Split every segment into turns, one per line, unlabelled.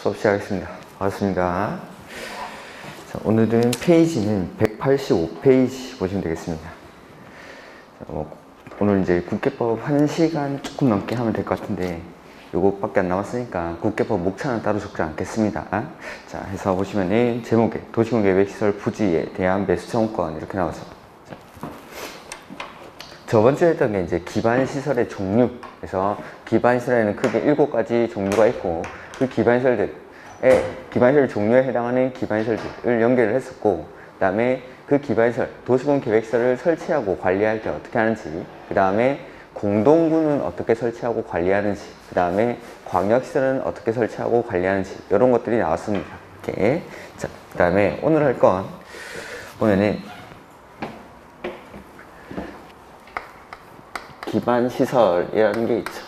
수업 시작하겠습니다. 반갑습니다. 자, 오늘은 페이지는 185페이지 보시면 되겠습니다. 자, 오늘 이제 국계법 1시간 조금 넘게 하면 될 것 같은데 요것밖에 안 남았으니까 국계법 목차는 따로 적지 않겠습니다. 자, 해서 보시면은 제목에 도시공계획시설 부지에 대한 매수청구권 이렇게 나오죠. 자, 저번주에 했던 게 이제 기반시설의 종류. 그래서 기반시설에는 크게 7가지 종류가 있고 그 기반시설 종류에 해당하는 기반시설들을 연결을 했었고, 그 다음에 그 기반시설, 도시군 계획시설을 설치하고 관리할 때 어떻게 하는지, 그 다음에 공동구는 어떻게 설치하고 관리하는지, 그 다음에 광역시설은 어떻게 설치하고 관리하는지, 이런 것들이 나왔습니다. 이렇게. 자, 그 다음에 오늘 할 건 보면은 기반시설이라는 게 있죠.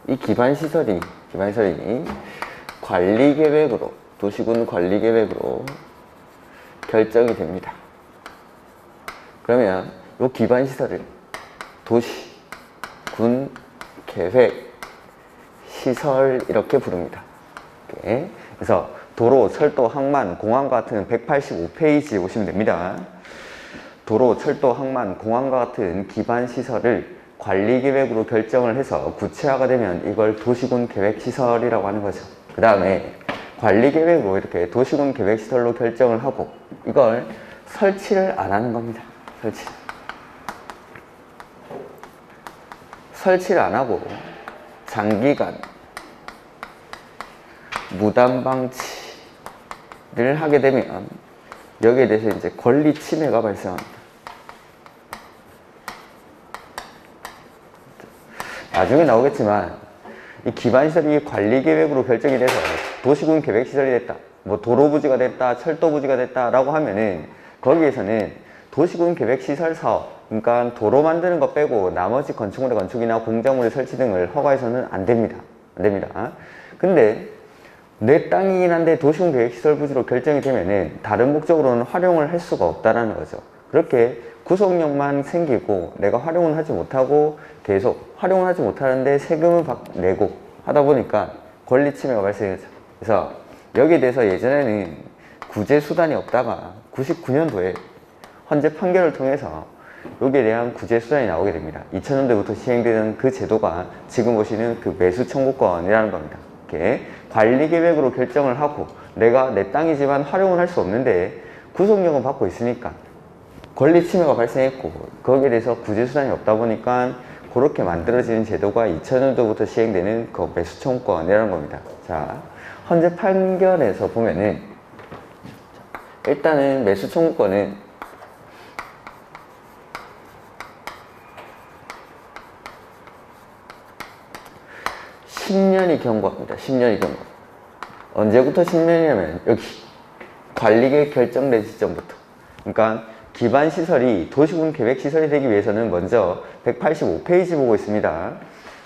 이 기반시설이 관리계획으로, 도시군 관리계획으로 결정이 됩니다. 그러면 이 기반시설을 도시, 군, 계획, 시설 이렇게 부릅니다. 이렇게. 그래서 도로, 철도, 항만, 공항과 같은 185페이지 보시면 됩니다. 도로, 철도, 항만, 공항과 같은 기반시설을 관리계획으로 결정을 해서 구체화가 되면 이걸 도시군 계획시설이라고 하는 거죠. 그 다음에 관리계획으로 이렇게 도시군 계획시설로 결정을 하고 이걸 설치를 안 하는 겁니다. 설치를 안 하고 장기간 무단방치를 하게 되면 여기에 대해서 이제 권리 침해가 발생합니다. 나중에 나오겠지만 이 기반시설이 관리계획으로 결정이 돼서 도시군 계획시설이 됐다, 뭐 도로부지가 됐다, 철도부지가 됐다 라고 하면은 거기에서는 도시군 계획시설 사업, 그러니까 도로 만드는 거 빼고 나머지 건축물의 건축이나 공작물의 설치 등을 허가해서는 안 됩니다. 근데 내 땅이긴 한데 도시군 계획시설 부지로 결정이 되면은 다른 목적으로는 활용을 할 수가 없다라는 거죠. 그렇게 구속력만 생기고 내가 활용은 하지 못하고 계속 활용을 하지 못하는데 세금을 내고 하다 보니까 권리 침해가 발생하죠. 그래서 여기에 대해서 예전에는 구제 수단이 없다가 99년도에 헌재 판결을 통해서 여기에 대한 구제 수단이 나오게 됩니다. 2000년대부터 시행되는 그 제도가 지금 보시는 그 매수 청구권이라는 겁니다. 이렇게 관리계획으로 결정을 하고 내가 내 땅이지만 활용을 할 수 없는데 구속력은 받고 있으니까 권리 침해가 발생했고 거기에 대해서 구제 수단이 없다 보니까 그렇게 만들어지는 제도가 2000년도부터 시행되는 그 매수 청구권이라는 겁니다. 자, 헌재 판결에서 보면은 일단은 매수 청구권은 10년이 경과합니다. 10년이 경과. 언제부터 10년이냐면 여기 관리계획 결정된 시점부터. 그러니까 기반시설이 도시군 계획시설이 되기 위해서는 먼저 185페이지 보고 있습니다.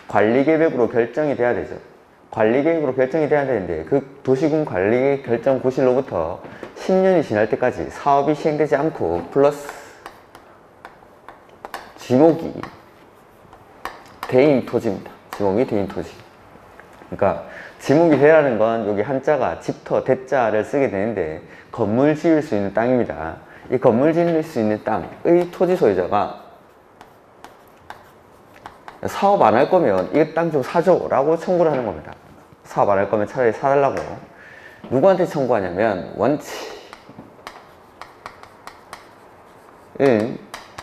관리계획으로 결정이 돼야 되죠. 관리계획으로 결정이 돼야 되는데 그 도시군 관리계획 결정 고시로부터 10년이 지날 때까지 사업이 시행되지 않고 플러스 지목이 대인 토지입니다. 지목이 대인 토지. 그러니까 지목이 되라는 건 여기 한자가 집터, 대자를 쓰게 되는데 건물 지을 수 있는 땅입니다. 이 건물 지을 수 있는 땅의 토지 소유자가 사업 안 할 거면 이 땅 좀 사줘 라고 청구를 하는 겁니다. 사업 안 할 거면 차라리 사달라고. 누구한테 청구하냐면 원칙은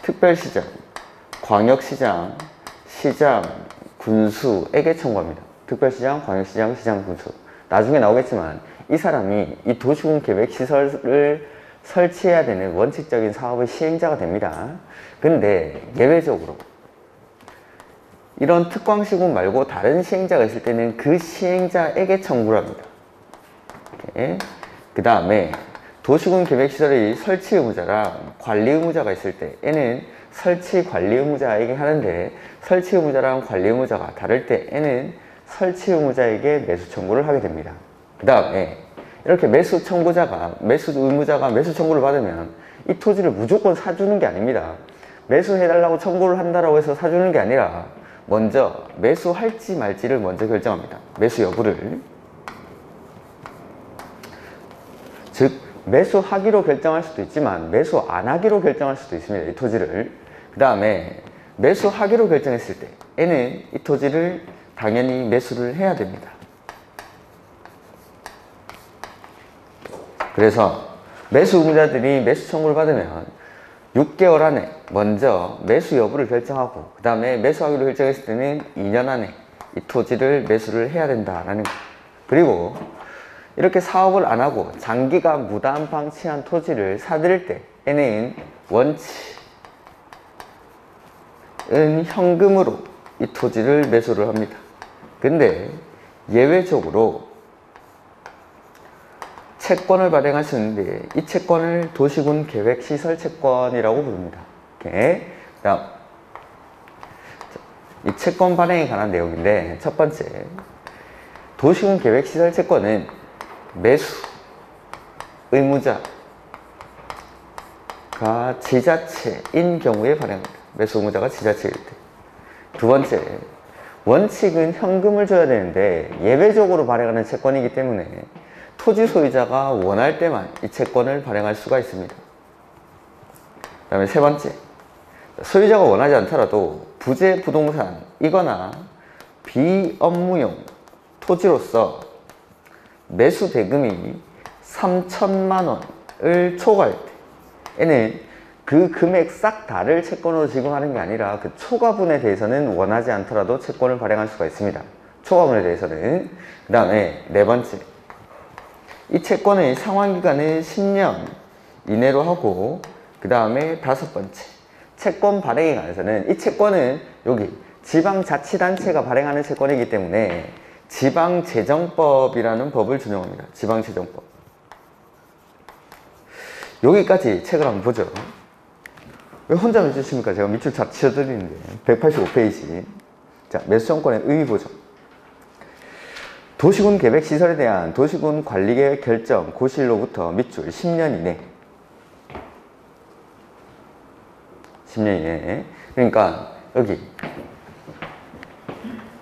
특별시장, 광역시장, 시장, 군수에게 청구합니다. 특별시장, 광역시장, 시장, 군수. 나중에 나오겠지만 이 사람이 이 도시군 계획시설을 설치해야 되는 원칙적인 사업의 시행자가 됩니다. 근데 예외적으로 이런 특광시군 말고 다른 시행자가 있을 때는 그 시행자에게 청구를 합니다. 그 다음에 도시군 계획시설의 설치 의무자랑 관리 의무자가 있을 때에는 설치 관리 의무자에게 하는데 설치 의무자랑 관리 의무자가 다를 때에는 설치 의무자에게 매수 청구를 하게 됩니다. 그 다음에 이렇게 매수 의무자가 매수 청구를 받으면 이 토지를 무조건 사주는 게 아닙니다. 매수해달라고 청구를 한다고 해서 사주는 게 아니라 먼저 매수할지 말지를 먼저 결정합니다. 매수 여부를. 즉 매수하기로 결정할 수도 있지만 매수 안 하기로 결정할 수도 있습니다. 이 토지를. 그 다음에 매수하기로 결정했을 때에는 이 토지를 당연히 매수를 해야 됩니다. 그래서 매수 의무자들이 매수 청구를 받으면 6개월 안에 먼저 매수 여부를 결정하고 그 다음에 매수하기로 결정했을 때는 2년 안에 이 토지를 매수를 해야 된다라는 거. 그리고 이렇게 사업을 안 하고 장기간 무단 방치한 토지를 사들일 때에는 원칙은 현금으로 이 토지를 매수를 합니다. 근데 예외적으로 채권을 발행할 수 있는데 이 채권을 도시군 계획시설 채권이라고 부릅니다. 이렇게. 다음 이 채권 발행에 관한 내용인데 첫 번째, 도시군 계획시설 채권은 매수 의무자가 지자체인 경우에 발행합니다. 매수 의무자가 지자체일 때. 두 번째, 원칙은 현금을 줘야 되는데 예외적으로 발행하는 채권이기 때문에 토지 소유자가 원할 때만 이 채권을 발행할 수가 있습니다. 그 다음에 세 번째, 소유자가 원하지 않더라도 부재 부동산이거나 비업무용 토지로서 매수 대금이 3천만 원을 초과할 때에는 그 금액 싹 다를 채권으로 지급하는 게 아니라 그 초과분에 대해서는 원하지 않더라도 채권을 발행할 수가 있습니다. 초과분에 대해서는. 그 다음에 네 번째, 이 채권의 상환기간은 10년 이내로 하고 그 다음에 다섯 번째, 채권 발행에 관해서는 이 채권은 여기 지방자치단체가 발행하는 채권이기 때문에 지방재정법이라는 법을 준용합니다. 지방재정법. 여기까지 책을 한번 보죠. 왜 혼자 해주십니까? 제가 밑줄 다 치워드리는데 185페이지. 자, 매수청권의 의의 보죠. 도시군 계획시설에 대한 도시군 관리계획 결정 고시일로부터 밑줄 10년 이내. 10년 이내. 그러니까 여기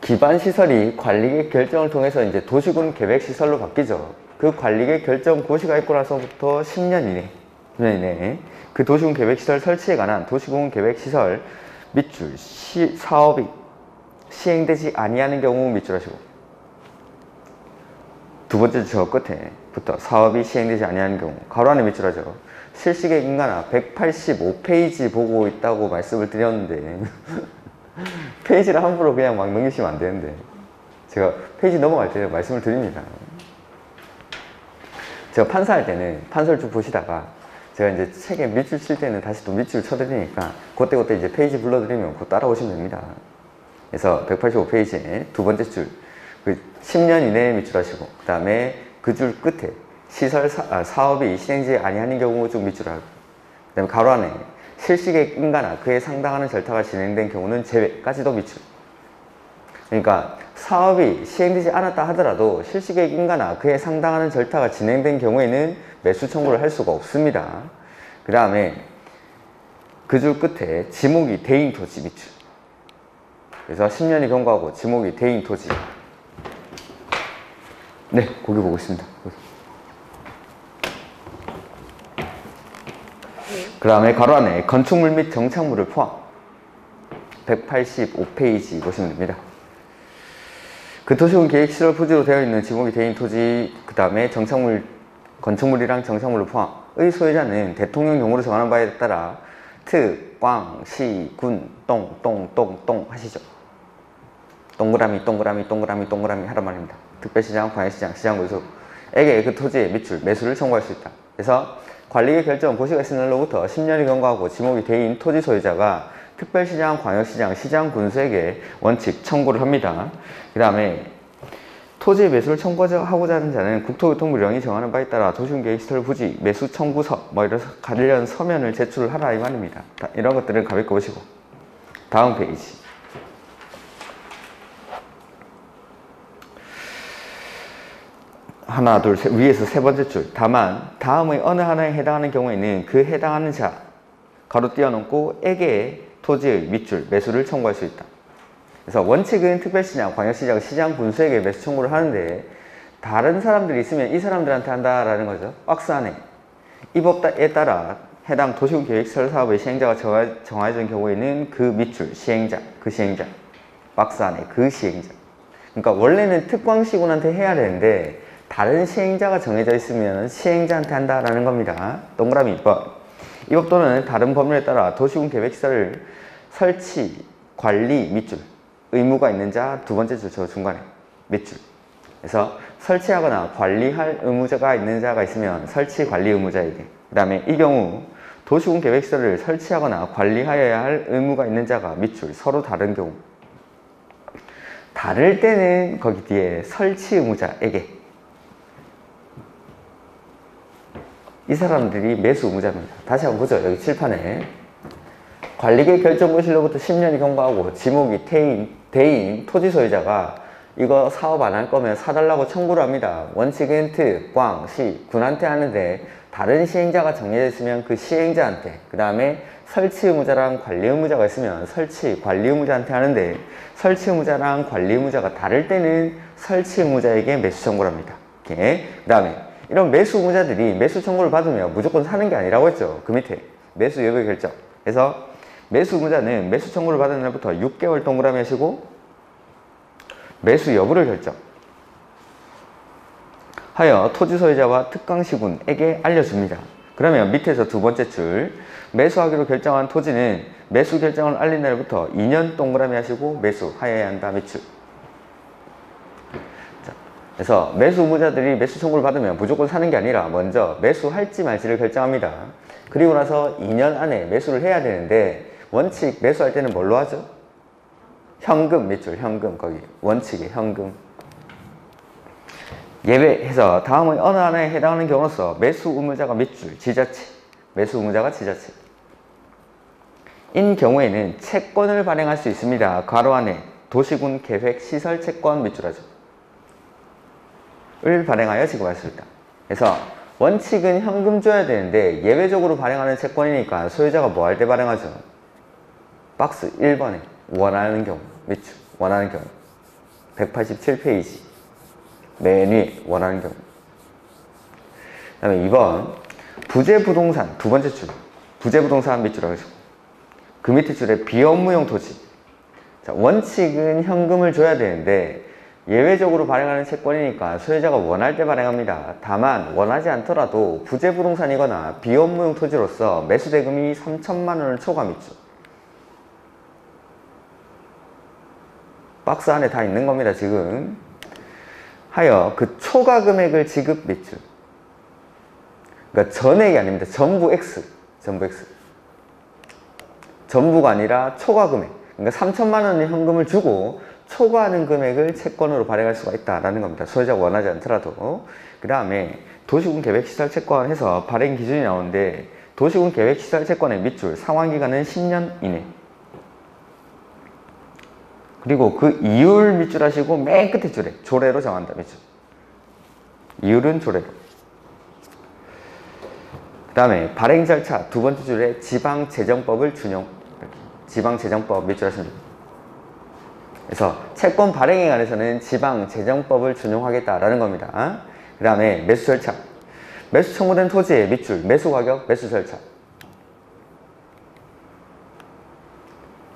기반시설이 관리계획 결정을 통해서 이제 도시군 계획시설로 바뀌죠. 그 관리계획 결정 고시가 있고 나서부터 10년 이내. 10년 이내. 그 도시군 계획시설 설치에 관한 도시군 계획시설 밑줄 사업이 시행되지 아니하는 경우 밑줄하시고, 두 번째 저 끝에부터 사업이 시행되지 아니하는 경우 가로 안에 밑줄하죠. 실시계획 인가나 185페이지 보고 있다고 말씀을 드렸는데 페이지를 함부로 그냥 막 넘기시면 안 되는데 제가 페이지 넘어갈 때 말씀을 드립니다. 제가 판사할 때는 판서를 쭉 보시다가 제가 이제 책에 밑줄 칠 때는 다시 또 밑줄 쳐드리니까 그때 이제 페이지 불러드리면 그거 따라오시면 됩니다. 그래서 185페이지에 두 번째 줄, 그 10년 이내에 밑줄하시고 그 다음에 그 줄 끝에 사업이 시행되지 아니하는 경우 쭉 밑줄하고, 그 다음에 가로 안에 실시계획 인가나 그에 상당하는 절차가 진행된 경우는 제외까지도 밑줄. 그러니까 사업이 시행되지 않았다 하더라도 실시계획 인가나 그에 상당하는 절차가 진행된 경우에는 매수 청구를 할 수가 없습니다. 그 다음에 그 줄 끝에 지목이 대인 토지 밑줄. 그래서 10년이 경과하고 지목이 대인 토지. 네, 거기 보고 있습니다. 그 다음에 가로 안에 건축물 및 정착물을 포함 185페이지 보시면 됩니다. 그 도시군 계획시설 부지로 되어 있는 지목이 대인 토지, 그 다음에 정착물, 건축물이랑 정착물을 포함의 소유자는 대통령 경우로 정하는 바에 따라 특, 광, 시, 군, 똥 하시죠. 동그라미 하란 말입니다. 특별시장, 광역시장, 시장군수에게 그 토지의 밑줄, 매수를 청구할 수 있다. 그래서 관리계획 결정 고시가 있은 날로부터 10년이 경과하고 지목이 대인 토지 소유자가 특별시장, 광역시장, 시장군수에게 원칙 청구를 합니다. 그 다음에 토지 매수를 청구하고자 하는 자는 국토교통부령이 정하는 바에 따라 도시군계획시설 부지 매수 청구서 이래서 관련 서면을 제출을 하라 이 말입니다. 이런 것들은 가볍게 보시고 다음 페이지. 하나, 둘, 셋, 위에서 세 번째 줄. 다만 다음의 어느 하나에 해당하는 경우에는 그 해당하는 자 가로 띄워놓고 에게 토지의 밑줄 매수를 청구할 수 있다. 그래서 원칙은 특별시장, 광역시장, 시장군수에게 매수 청구를 하는데 다른 사람들이 있으면 이 사람들한테 한다라는 거죠. 박스 안에. 이 법에 따라 해당 도시군 계획시설 사업의 시행자가 정해진 경우에는 그 밑줄, 시행자, 그 시행자. 박스 안에 그 시행자. 그러니까 원래는 특광시군한테 해야 되는데 다른 시행자가 정해져 있으면 시행자한테 한다라는 겁니다. 동그라미 2번. 이 법 또는 다른 법률에 따라 도시군 계획시설을 설치, 관리, 밑줄. 의무가 있는 자 두 번째 줄 저 중간에 밑줄. 그래서 설치하거나 관리할 의무자가 있는 자가 있으면 설치, 관리 의무자에게. 그 다음에 이 경우 도시군 계획시설을 설치하거나 관리하여야 할 의무가 있는 자가 밑줄. 서로 다른 경우. 다를 때는 거기 뒤에 설치 의무자에게. 이 사람들이 매수 의무자입니다. 다시 한번 보죠. 여기 칠판에. 관리계획 결정고실로부터 10년이 경과하고 지목이 대인, 토지 소유자가 이거 사업 안 할 거면 사달라고 청구를 합니다. 원칙은 특, 광, 시, 군한테 하는데 다른 시행자가 정해져 있으면 그 시행자한테, 그 다음에 설치 의무자랑 관리 의무자가 있으면 설치, 관리 의무자한테 하는데 설치 의무자랑 관리 의무자가 다를 때는 설치 의무자에게 매수 청구를 합니다. 이렇게. 그 다음에 이런 매수 의무자들이 매수 청구를 받으면 무조건 사는 게 아니라고 했죠. 그 밑에 매수 여부 결정. 그래서 매수 의무자는 매수 청구를 받은 날부터 6개월 동그라미 하시고 매수 여부를 결정 하여 토지 소유자와 특강시군에게 알려줍니다. 그러면 밑에서 두 번째 줄 매수하기로 결정한 토지는 매수 결정을 알린 날부터 2년 동그라미 하시고 매수하여야 한다. 밑줄. 그래서 매수 의무자들이 매수 청구를 받으면 무조건 사는 게 아니라 먼저 매수할지 말지를 결정합니다. 그리고 나서 2년 안에 매수를 해야 되는데 원칙 매수할 때는 뭘로 하죠? 현금 밑줄, 현금 거기 원칙에 현금. 예외해서 다음의 어느 하나에 해당하는 경우로서 매수 의무자가 밑줄, 지자체, 매수 의무자가 지자체. 인 경우에는 채권을 발행할 수 있습니다. 괄호 안에 도시군 계획 시설 채권 밑줄하죠. 을 발행하여 지급할 수 있다. 그래서 원칙은 현금 줘야 되는데 예외적으로 발행하는 채권이니까 소유자가 뭐 할 때 발행하죠? 박스 1번에 원하는 경우 밑줄, 원하는 경우 187페이지 맨 위에 원하는 경우. 그 다음에 2번 부재부동산 두 번째 줄 부재부동산 밑줄 하시고 그 밑에 줄에 비업무용 토지. 자, 원칙은 현금을 줘야 되는데 예외적으로 발행하는 채권이니까 소유자가 원할 때 발행합니다. 다만 원하지 않더라도 부재부동산이거나 비업무용 토지로서 매수대금이 3천만 원을 초과 밑줄. 박스 안에 다 있는 겁니다. 지금 하여 그 초과 금액을 지급 밑줄. 그러니까 전액이 아닙니다. 전부 X. 전부 X. 전부가 아니라 초과 금액. 그러니까 3천만 원의 현금을 주고 초과하는 금액을 채권으로 발행할 수가 있다라는 겁니다. 소유자가 원하지 않더라도. 그 다음에 도시군 계획시설 채권 해서 발행 기준이 나오는데 도시군 계획시설 채권의 밑줄 상환기간은 10년 이내. 그리고 그 이율 밑줄 하시고 맨 끝에 줄에 조례로 정한다. 밑줄. 이율은 조례로. 그 다음에 발행 절차 두 번째 줄에 지방재정법을 준용. 지방재정법 밑줄 하시면 됩니다. 그래서 채권 발행에 관해서는 지방재정법을 준용하겠다라는 겁니다. 그 다음에 매수 절차. 매수 청구된 토지의 밑줄, 매수 가격, 매수 절차.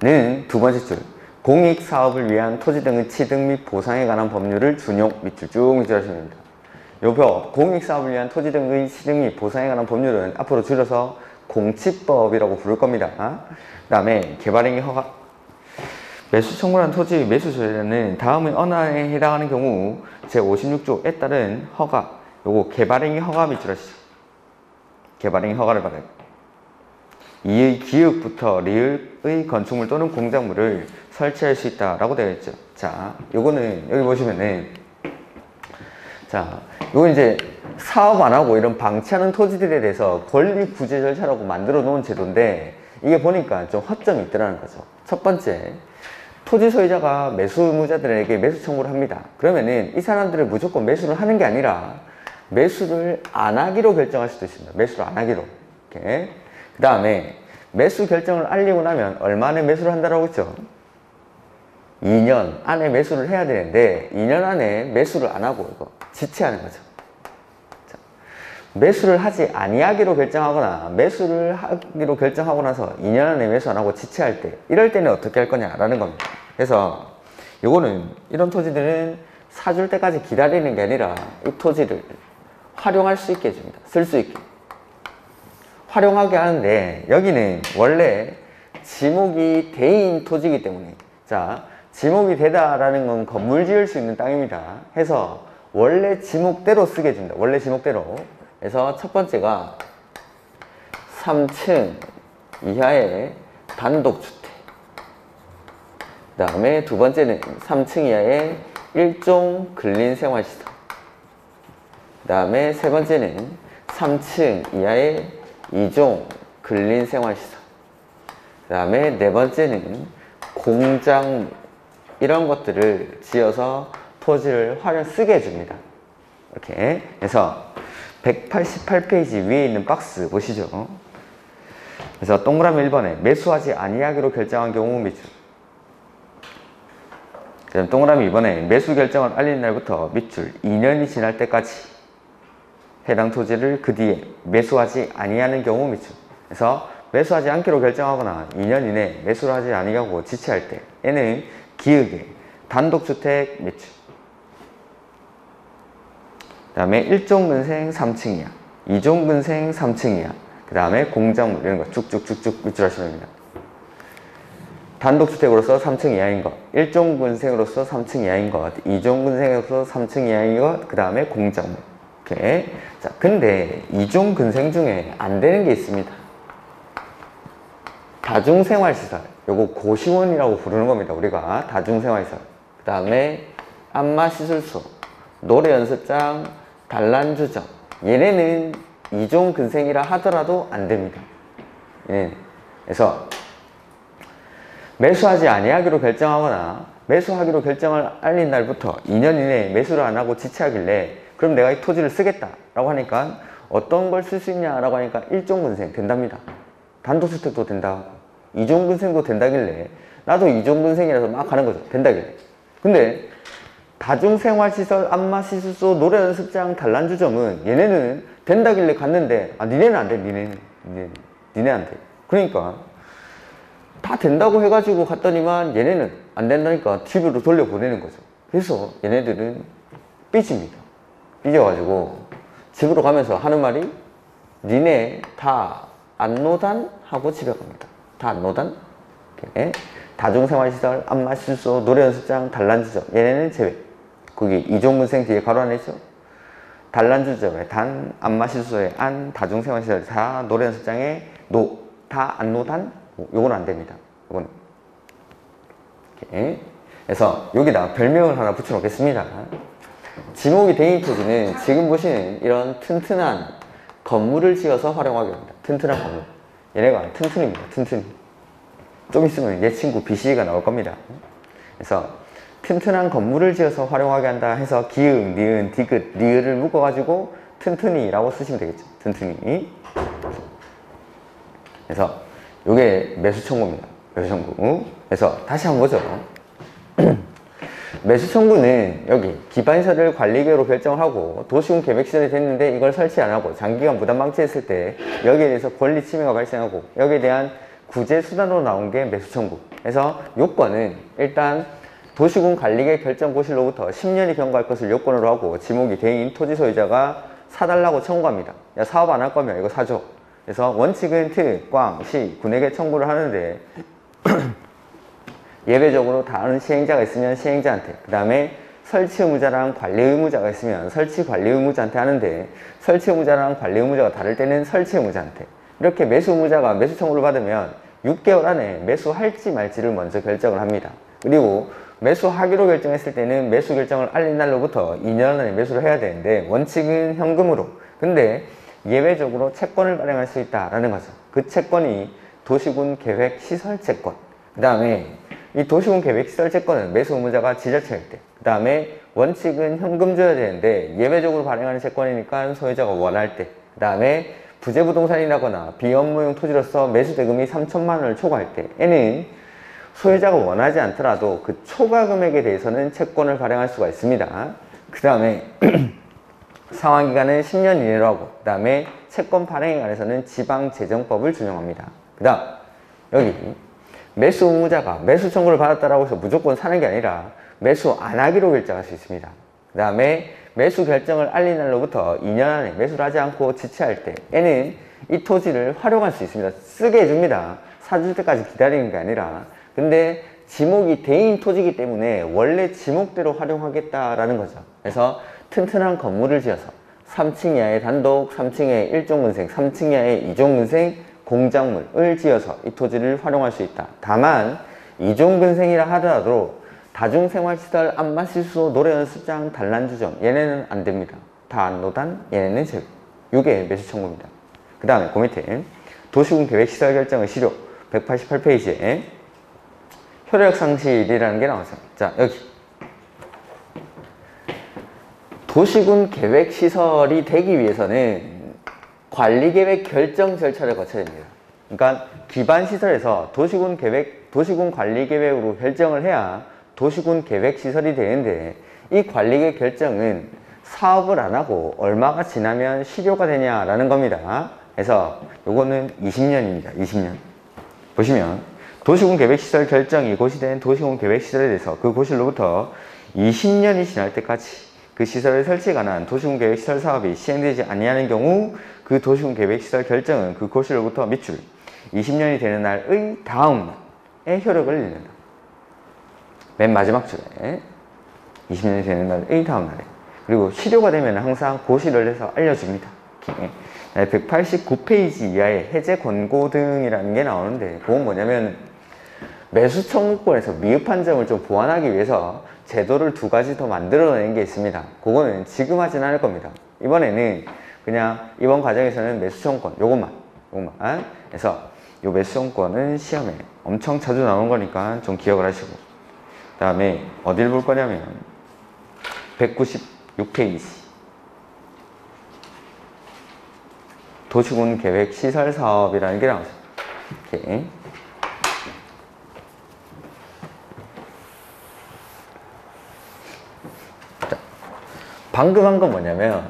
는 두 번째 줄. 공익사업을 위한 토지 등의 취득 및 보상에 관한 법률을 준용 밑줄 쭉 밑줄 하시면 됩니다. 요 법, 공익사업을 위한 토지 등의 취득 및 보상에 관한 법률은 앞으로 줄여서 공치법이라고 부를 겁니다. 그 다음에 개발행위 허가. 매수 청구한 토지 매수 소유자는 다음의 어느 하나에 해당하는 경우 제56조에 따른 허가, 요거 개발행위 허가 밑줄 하시죠. 개발행위 허가를 받아요. 이의 기획부터 리을의 건축물 또는 공작물을 설치할 수 있다라고 되어 있죠. 자, 요거는 여기 보시면은 자, 요거 이제 사업 안 하고 이런 방치하는 토지들에 대해서 권리 구제 절차라고 만들어 놓은 제도인데 이게 보니까 좀 허점이 있더라는 거죠. 첫 번째, 토지 소유자가 매수 의무자들에게 매수 청구를 합니다. 그러면은 이 사람들은 무조건 매수를 하는 게 아니라 매수를 안 하기로 결정할 수도 있습니다. 매수를 안 하기로. 이렇게. 그 다음에 매수 결정을 알리고 나면 얼마나 매수를 한다라고 했죠? 2년 안에 매수를 해야 되는데 2년 안에 매수를 안 하고 이거 지체하는 거죠. 자, 매수를 하지 아니하기로 결정하거나 매수를 하기로 결정하고 나서 2년 안에 매수 안 하고 지체할 때 이럴 때는 어떻게 할 거냐라는 겁니다. 그래서 요거는 이런 토지들은 사줄 때까지 기다리는 게 아니라 이 토지를 활용할 수 있게 해줍니다. 쓸 수 있게 활용하게 하는데 여기는 원래 지목이 대인 토지이기 때문에 자 지목이 되다라는 건 건물 지을 수 있는 땅입니다. 해서 원래 지목대로 쓰게 해줍니다. 원래 지목대로. 그래서 첫 번째가 3층 이하의 단독주택. 그 다음에 두 번째는 3층 이하의 일종 근린생활시설. 그 다음에 세 번째는 3층 이하의 2종 근린생활시설. 그 다음에 네 번째는 공장 이런 것들을 지어서 토지를 쓰게 해줍니다. 이렇게 해서 188페이지 위에 있는 박스 보시죠. 그래서 동그라미 1번에 매수하지 아니하기로 결정한 경우 밑줄. 그다음 동그라미 2번에 매수 결정을 알린 날부터 밑줄 2년이 지날 때까지 해당 토지를 그 뒤에 매수하지 아니하는 경우 밑줄. 그래서 매수하지 않기로 결정하거나 2년 이내 매수를 하지 아니하고 지체할 때 얘는 기역의 단독주택 밑줄. 그 다음에 1종근생 3층 이하, 2종근생 3층 이하, 그 다음에 공작물 이런 거 쭉쭉쭉쭉 밑줄 하시면 됩니다. 단독주택으로서 3층 이하인 것, 1종근생으로서 3층 이하인 것, 2종근생으로서 3층 이하인 것, 그 다음에 공작물. 이렇게. 자, 근데 2종근생 중에 안 되는 게 있습니다. 다중생활시설. 요거 고시원이라고 부르는 겁니다. 우리가 다중생활시설. 그 다음에 안마시술소, 노래연습장, 단란주점. 얘네는 2종근생이라 하더라도 안 됩니다. 얘네는. 그래서 매수하지 아니하기로 결정하거나 매수하기로 결정을 알린 날부터 2년 이내에 매수를 안 하고 지체하길래 그럼 내가 이 토지를 쓰겠다라고 하니까 어떤 걸 쓸 수 있냐라고 하니까 1종근생 된답니다. 단독주택도 된다. 2종근생도 된다길래 나도 2종근생이라서 막 하는 거죠. 된다길래. 근데 다중생활시설, 안마시술소, 노래연습장, 단란주점은 얘네는 된다길래 갔는데 니네는 안 돼. 니네 안 돼. 그러니까 다 된다고 해가지고 갔더니만 얘네는 안 된다니까 집으로 돌려보내는 거죠. 그래서 얘네들은 삐집니다. 삐져가지고 집으로 가면서 하는 말이 니네 다 안노단 하고 집에 갑니다. 다 안노단. 다중생활시설, 안마시술소, 노래연습장, 단란주점 얘네는 제외. 거기 2종근생 뒤에 가로 안에 있죠. 단란주점에 단, 안마시술소에 안, 다중생활시설 다, 노래연습장에 노, 다 안노단. 요건 안 됩니다. 요건. 이렇게. 그래서 여기다 별명을 하나 붙여 놓겠습니다. 지목이 대인 토지는 지금 보시는 이런 튼튼한 건물을 지어서 활용하게 합니다. 튼튼한 건물. 얘네가 튼튼입니다. 튼튼히. 좀 있으면 얘 친구 BC가 나올 겁니다. 그래서 튼튼한 건물을 지어서 활용하게 한다 해서 기읍, 니은, 디귿, 리을을 묶어가지고 튼튼히라고 쓰시면 되겠죠. 튼튼히. 그래서 요게 매수청구입니다. 매수청구. 그래서 다시 한번 보죠. 매수청구는 여기 기반시설을 관리계획으로 결정을 하고 도시군 계획시설이 됐는데 이걸 설치 안 하고 장기간 무단 방치했을 때 여기에 대해서 권리 침해가 발생하고 여기에 대한 구제 수단으로 나온 게 매수청구. 그래서 요건은 일단 도시군 관리계획 결정 고실로부터 10년이 경과할 것을 요건으로 하고 지목이 대인 토지 소유자가 사달라고 청구합니다. 야, 사업 안 할 거면 이거 사줘. 그래서 원칙은 특, 꽝, 시, 군에게 청구를 하는데 예외적으로 다른 시행자가 있으면 시행자한테, 그 다음에 설치 의무자랑 관리 의무자가 있으면 설치 관리 의무자한테 하는데 설치 의무자랑 관리 의무자가 다를 때는 설치 의무자한테. 이렇게 매수 의무자가 매수 청구를 받으면 6개월 안에 매수할지 말지를 먼저 결정을 합니다. 그리고 매수하기로 결정했을 때는 매수 결정을 알린 날로부터 2년 안에 매수를 해야 되는데 원칙은 현금으로. 근데 예외적으로 채권을 발행할 수 있다라는 거죠. 그 채권이 도시군 계획 시설 채권. 그 다음에 이 도시군 계획 시설 채권은 매수 의무자가 지자체일 때. 그 다음에 원칙은 현금 줘야 되는데 예외적으로 발행하는 채권이니까 소유자가 원할 때. 그 다음에 부재부동산이라거나 비업무용 토지로서 매수 대금이 3천만 원을 초과할 때. 얘는 소유자가 원하지 않더라도 그 초과 금액에 대해서는 채권을 발행할 수가 있습니다. 그 다음에 상환기간은 10년 이내로 하고, 그 다음에 채권 발행에 관해서는 지방재정법을 준용합니다. 그 다음 여기 매수 의무자가 매수 청구를 받았다라고 해서 무조건 사는 게 아니라 매수 안 하기로 결정할 수 있습니다. 그 다음에 매수 결정을 알린 날로부터 2년 안에 매수를 하지 않고 지체할 때에는 이 토지를 활용할 수 있습니다. 쓰게 해줍니다. 사줄 때까지 기다리는 게 아니라. 근데 지목이 대인 토지이기 때문에 원래 지목대로 활용하겠다라는 거죠. 그래서 튼튼한 건물을 지어서 3층 이하의 단독, 3층 이하의 1종근생, 3층 이하의 2종근생 공작물을 지어서 이 토지를 활용할 수 있다. 다만 2종근생이라 하더라도 다중생활시설, 안마실수, 노래연습장, 단란주점 얘네는 안 됩니다. 다안노단 얘네는 제외. 이게 매수 청구입니다. 그 다음에 그 밑에 도시군 계획시설 결정의 시료 188페이지에 효력 상실이라는 게 나오죠. 자, 여기 도시군 계획시설이 되기 위해서는 관리계획 결정 절차를 거쳐야 됩니다. 그러니까 기반시설에서 도시군 관리계획으로 결정을 해야 도시군 계획시설이 되는데, 이 관리계획 결정은 사업을 안 하고 얼마가 지나면 실효가 되냐라는 겁니다. 그래서 요거는 20년입니다. 20년. 보시면 도시군 계획시설 결정이 고시된 도시군 계획시설에 대해서 그 고시로부터 20년이 지날 때까지 그 시설의 설치에 관한 도시군 계획시설 사업이 시행되지 아니하는 경우 그 도시군 계획시설 결정은 그 고시로부터 밑줄 20년이 되는 날의 다음 날에 효력을 잃는다. 맨 마지막 줄에 20년이 되는 날의 다음 날에. 그리고 실효가 되면 항상 고시를 해서 알려줍니다. 189페이지 이하의 해제 권고 등이라는 게 나오는데, 그건 뭐냐면 매수 청구권에서 미흡한 점을 좀 보완하기 위해서 제도를 두 가지 더 만들어낸 게 있습니다. 그거는 지금 하진 않을 겁니다. 이번에는 그냥 이번 과정에서는 매수 청구권 요것만 그래서 요 매수 청구권은 시험에 엄청 자주 나오는 거니까 좀 기억을 하시고, 그 다음에 어딜 볼 거냐면 196페이지 도시군 계획 시설 사업이라는 게 나오죠. 이렇게. 자, 방금 한 건 뭐냐면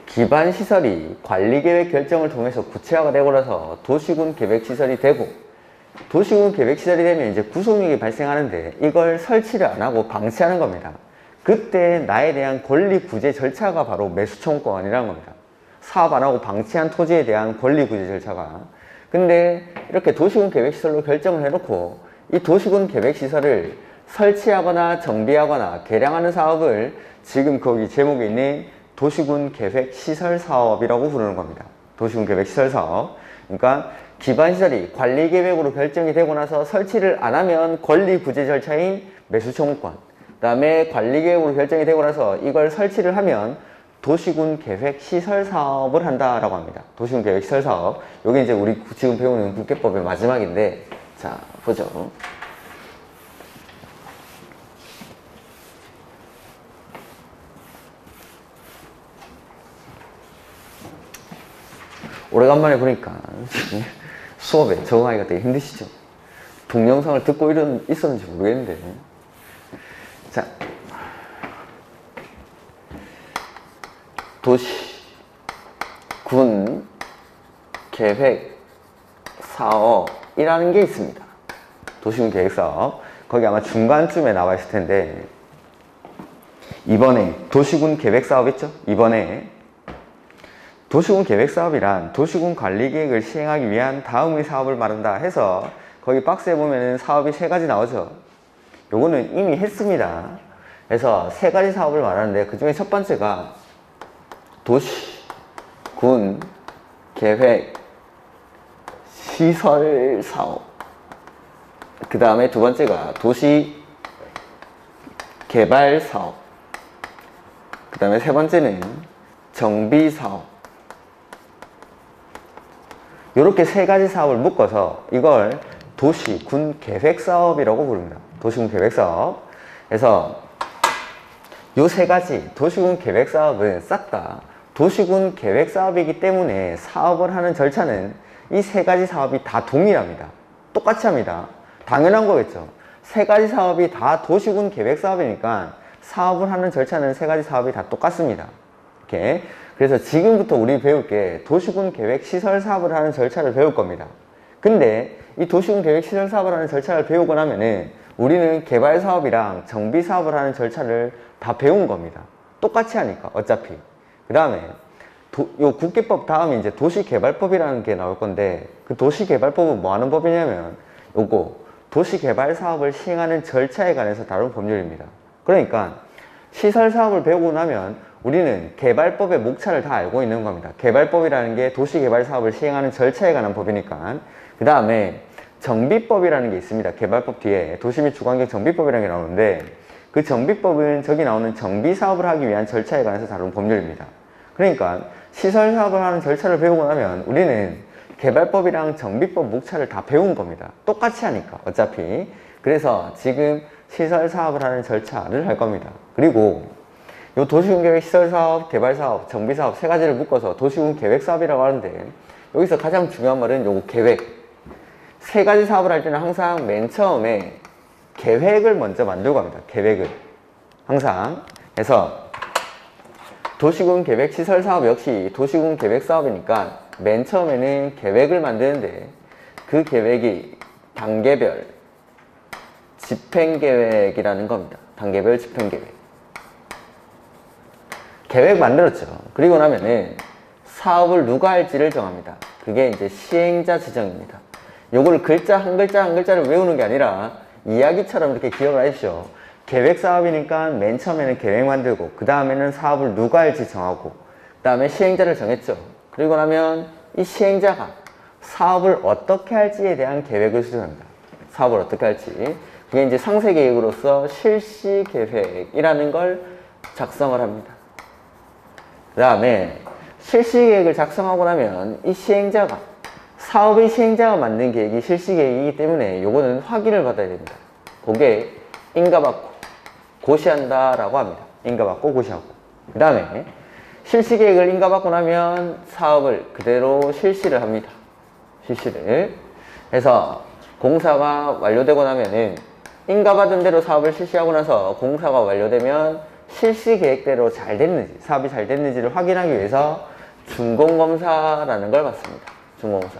기반 시설이 관리 계획 결정을 통해서 구체화가 되고 나서 도시군 계획 시설이 되고, 도시군 계획 시설이 되면 이제 구속력이 발생하는데 이걸 설치를 안 하고 방치하는 겁니다. 그때 나에 대한 권리 구제 절차가 바로 매수 청구권이라는 겁니다. 사업 안 하고 방치한 토지에 대한 권리 구제 절차가. 근데 이렇게 도시군 계획시설로 결정을 해놓고 이 도시군 계획시설을 설치하거나 정비하거나 개량하는 사업을 지금 거기 제목에 있는 도시군 계획시설 사업이라고 부르는 겁니다. 도시군 계획시설 사업. 그러니까 기반시설이 관리계획으로 결정이 되고 나서 설치를 안 하면 권리 구제 절차인 매수 청구권, 그 다음에 관리계획으로 결정이 되고 나서 이걸 설치를 하면 도시군 계획 시설 사업을 한다라고 합니다. 도시군 계획 시설 사업. 여기 이제 우리 지금 배우는 국계법의 마지막인데, 자, 보죠. 오래간만에 보니까 수업에 적응하기가 되게 힘드시죠? 동영상을 듣고 있었는지 모르겠는데. 자, 도시군 계획 사업이라는 게 있습니다. 도시군 계획 사업. 거기 아마 중간쯤에 나와 있을 텐데, 이번에 도시군 계획 사업 있죠? 이번에 도시군 계획 사업이란 도시군 관리 계획을 시행하기 위한 다음의 사업을 말한다 해서 거기 박스에 보면은 사업이 3가지 나오죠. 요거는 이미 했습니다. 그래서 3가지 사업을 말하는데 그 중에 첫 번째가 도시군 계획 시설 사업. 그 다음에 두 번째가 도시 개발 사업. 그 다음에 세 번째는 정비 사업. 이렇게 3가지 사업을 묶어서 이걸 도시군 계획 사업이라고 부릅니다. 도시군 계획 사업. 그래서 요 3가지 도시군 계획 사업은 싹 다 도시군 계획 사업이기 때문에 사업을 하는 절차는 이 3가지 사업이 다 동일합니다. 똑같이 합니다. 당연한 거겠죠. 세 가지 사업이 다 도시군 계획 사업이니까 사업을 하는 절차는 세 가지 사업이 다 똑같습니다. 이렇게. 그래서 지금부터 우리 배울 게 도시군 계획 시설 사업을 하는 절차를 배울 겁니다. 근데 이 도시군 계획 시설 사업을 하는 절차를 배우고 나면은 우리는 개발 사업이랑 정비 사업을 하는 절차를 다 배운 겁니다. 똑같이 하니까 어차피. 그 다음에 요 국계법 다음에 이제 도시개발법이라는 게 나올 건데 그 도시개발법은 뭐 하는 법이냐면 요거 도시개발 사업을 시행하는 절차에 관해서 다룬 법률입니다. 그러니까 시설 사업을 배우고 나면 우리는 개발법의 목차를 다 알고 있는 겁니다. 개발법이라는 게 도시개발 사업을 시행하는 절차에 관한 법이니까. 그 다음에 정비법이라는 게 있습니다. 개발법 뒤에 도시 및 주거환경 정비법이라는 게 나오는데 그 정비법은 저기 나오는 정비 사업을 하기 위한 절차에 관해서 다룬 법률입니다. 그러니까 시설 사업을 하는 절차를 배우고 나면 우리는 개발법이랑 정비법 목차를 다 배운 겁니다. 똑같이 하니까 어차피. 그래서 지금 시설 사업을 하는 절차를 할 겁니다. 그리고 요 도시군 계획 시설 사업, 개발 사업, 정비 사업 세 가지를 묶어서 도시군 계획 사업이라고 하는데 여기서 가장 중요한 말은 요거 계획. 세 가지 사업을 할 때는 항상 맨 처음에 계획을 먼저 만들고 합니다. 계획을. 항상. 그래서 도시군 계획 시설 사업 역시 도시군 계획 사업이니까 맨 처음에는 계획을 만드는데 그 계획이 단계별 집행계획이라는 겁니다. 단계별 집행계획. 계획 만들었죠. 그리고 나면은 사업을 누가 할지를 정합니다. 그게 이제 시행자 지정입니다. 요거를 글자 한 글자 한 글자를 외우는 게 아니라 이야기처럼 이렇게 기억을 하십시오. 계획 사업이니까 맨 처음에는 계획 만들고 그 다음에는 사업을 누가 할지 정하고 그 다음에 시행자를 정했죠. 그리고 나면 이 시행자가 사업을 어떻게 할지에 대한 계획을 수정합니다. 사업을 어떻게 할지. 그게 이제 상세 계획으로서 실시 계획이라는 걸 작성을 합니다. 그 다음에 실시 계획을 작성하고 나면 이 시행자가 사업의 시행자가 만든 계획이 실시 계획이기 때문에 요거는 확인을 받아야 됩니다. 그게 인가받고 고시한다 라고 합니다. 인가받고 고시하고. 그 다음에 실시 계획을 인가받고 나면 사업을 그대로 실시를 합니다. 실시를 해서 공사가 완료되고 나면은 인가받은 대로 사업을 실시하고 나서 공사가 완료되면 실시 계획대로 잘 됐는지 사업이 잘 됐는지를 확인하기 위해서 준공검사라는 걸 받습니다. 준공검사.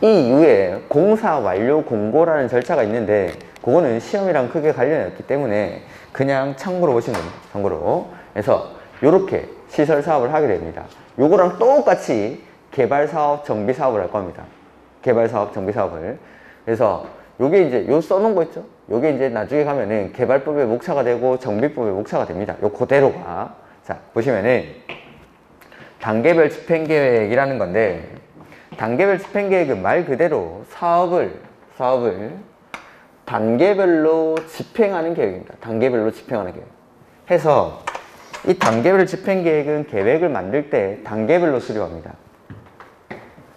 이 이후에 공사 완료 공고라는 절차가 있는데 그거는 시험이랑 크게 관련이 없기 때문에 그냥 참고로 보시면 됩니다. 참고로. 그래서 이렇게 시설 사업을 하게 됩니다. 요거랑 똑같이 개발 사업, 정비 사업을 할 겁니다. 개발 사업, 정비 사업을. 그래서 요게 이제 요 써놓은 거 있죠? 요게 이제 나중에 가면은 개발법의 목차가 되고 정비법의 목차가 됩니다. 요 그대로가. 자, 보시면은 단계별 집행계획이라는 건데 단계별 집행계획은 말 그대로 사업을 단계별로 집행하는 계획입니다. 단계별로 집행하는 계획. 해서 이 단계별 집행계획은 계획을 만들 때 단계별로 수립합니다.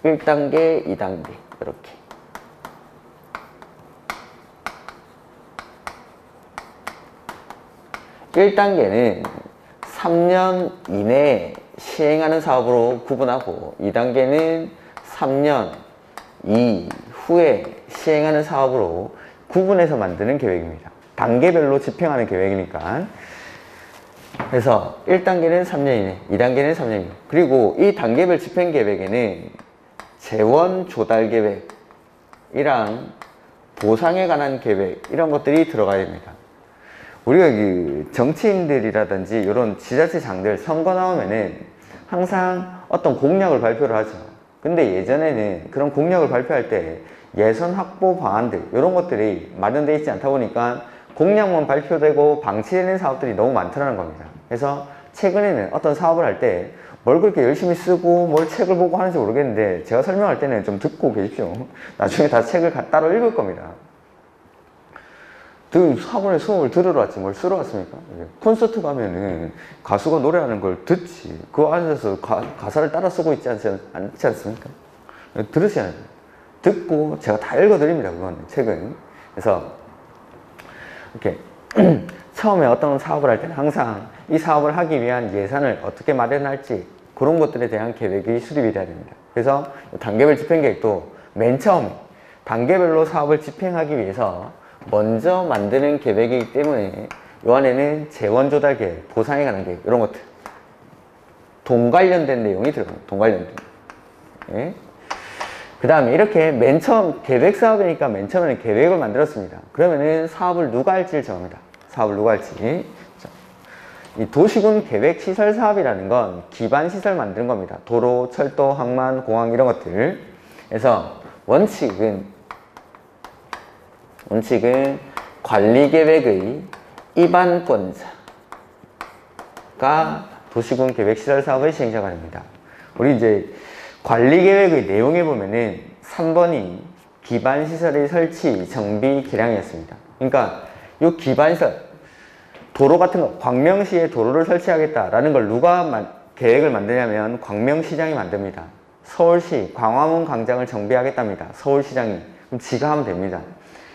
1단계, 2단계 이렇게. (1단계는) 3년 이내에 시행하는 사업으로 구분하고 2단계는 3년 이후에 시행하는 사업으로 구분해서 만드는 계획입니다. 단계별로 집행하는 계획이니까. 그래서 1단계는 3년 이내, 2단계는 3년 이내. 그리고 이 단계별 집행 계획에는 재원 조달 계획이랑 보상에 관한 계획 이런 것들이 들어가야 됩니다. 우리가 그 정치인들이라든지 이런 지자체장들 선거 나오면은 항상 어떤 공약을 발표를 하죠. 근데 예전에는 그런 공약을 발표할 때 예산 확보 방안들 이런 것들이 마련되어 있지 않다 보니까 공약만 발표되고 방치되는 사업들이 너무 많더라는 겁니다. 그래서 최근에는 어떤 사업을 할 때 뭘 그렇게 열심히 쓰고 뭘 책을 보고 하는지 모르겠는데 제가 설명할 때는 좀 듣고 계십시오. 나중에 다 책을 따로 읽을 겁니다. 사본의 수업을 들으러 왔지 뭘 쓰러 왔습니까? 콘서트 가면은 가수가 노래하는 걸 듣지 그 안에서 가사를 따라 쓰고 있지 않습니까? 들으셔야 돼요. 듣고 제가 다 읽어드립니다. 그건 책은. 그래서 이렇게 처음에 어떤 사업을 할 때는 항상 이 사업을 하기 위한 예산을 어떻게 마련할지 그런 것들에 대한 계획이 수립이 돼야 됩니다. 그래서 단계별 집행계획도 맨 처음에 단계별로 사업을 집행하기 위해서 먼저 만드는 계획이기 때문에 이 안에는 재원 조달 계획, 보상에 관한 계획 이런 것들 돈 관련된 내용이 들어갑니다. 돈 관련된. 예? 그 다음에 이렇게 맨 처음 계획 사업이니까 맨 처음에는 계획을 만들었습니다. 그러면은 사업을 누가 할지를 정합니다. 사업을 누가 할지. 자, 이 도시군 계획 시설 사업이라는 건 기반 시설 만드는 겁니다. 도로, 철도, 항만, 공항 이런 것들. 그래서 원칙은 관리 계획의 입안권자가 도시군 계획 시설 사업의 시행자가 됩니다. 우리 이제 관리 계획의 내용에 보면은 3번이 기반 시설의 설치, 정비, 개량이었습니다. 그러니까 이 기반 시설, 도로 같은 거, 광명시에 도로를 설치하겠다라는 걸 누가 계획을 만드냐면 광명시장이 만듭니다. 서울시 광화문 광장을 정비하겠답니다. 서울시장이. 그럼 지가 하면 됩니다.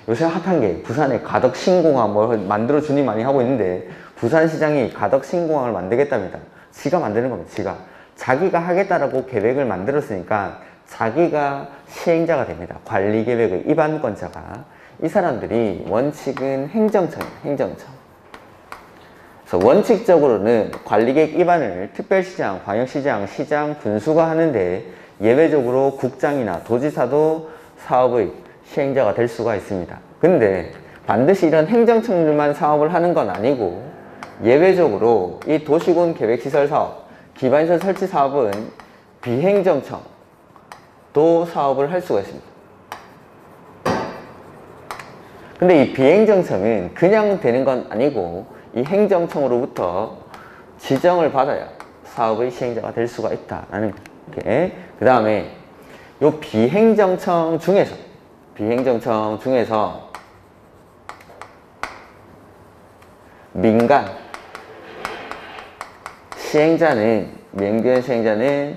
요새 핫한 게 부산에 가덕 신공항 뭐 만들어 주니 많이 하고 있는데 부산시장이 가덕 신공항을 만들겠답니다. 지가 만드는 겁니다. 지가. 자기가 하겠다라고 계획을 만들었으니까 자기가 시행자가 됩니다. 관리 계획의 입안권자가. 이 사람들이 원칙은 행정청이에요. 행정청. 그래서 원칙적으로는 관리계획 입안을 특별시장, 광역시장, 시장, 군수가 하는데 예외적으로 국장이나 도지사도 사업의 시행자가 될 수가 있습니다. 근데 반드시 이런 행정청들만 사업을 하는 건 아니고 예외적으로 이 도시군 계획시설 사업, 기반시설 설치 사업은 비행정청도 사업을 할 수가 있습니다. 근데 이 비행정청은 그냥 되는 건 아니고 이 행정청으로부터 지정을 받아야 사업의 시행자가 될 수가 있다라는 게. 그 다음에 이 비행정청 중에서 민간 시행자는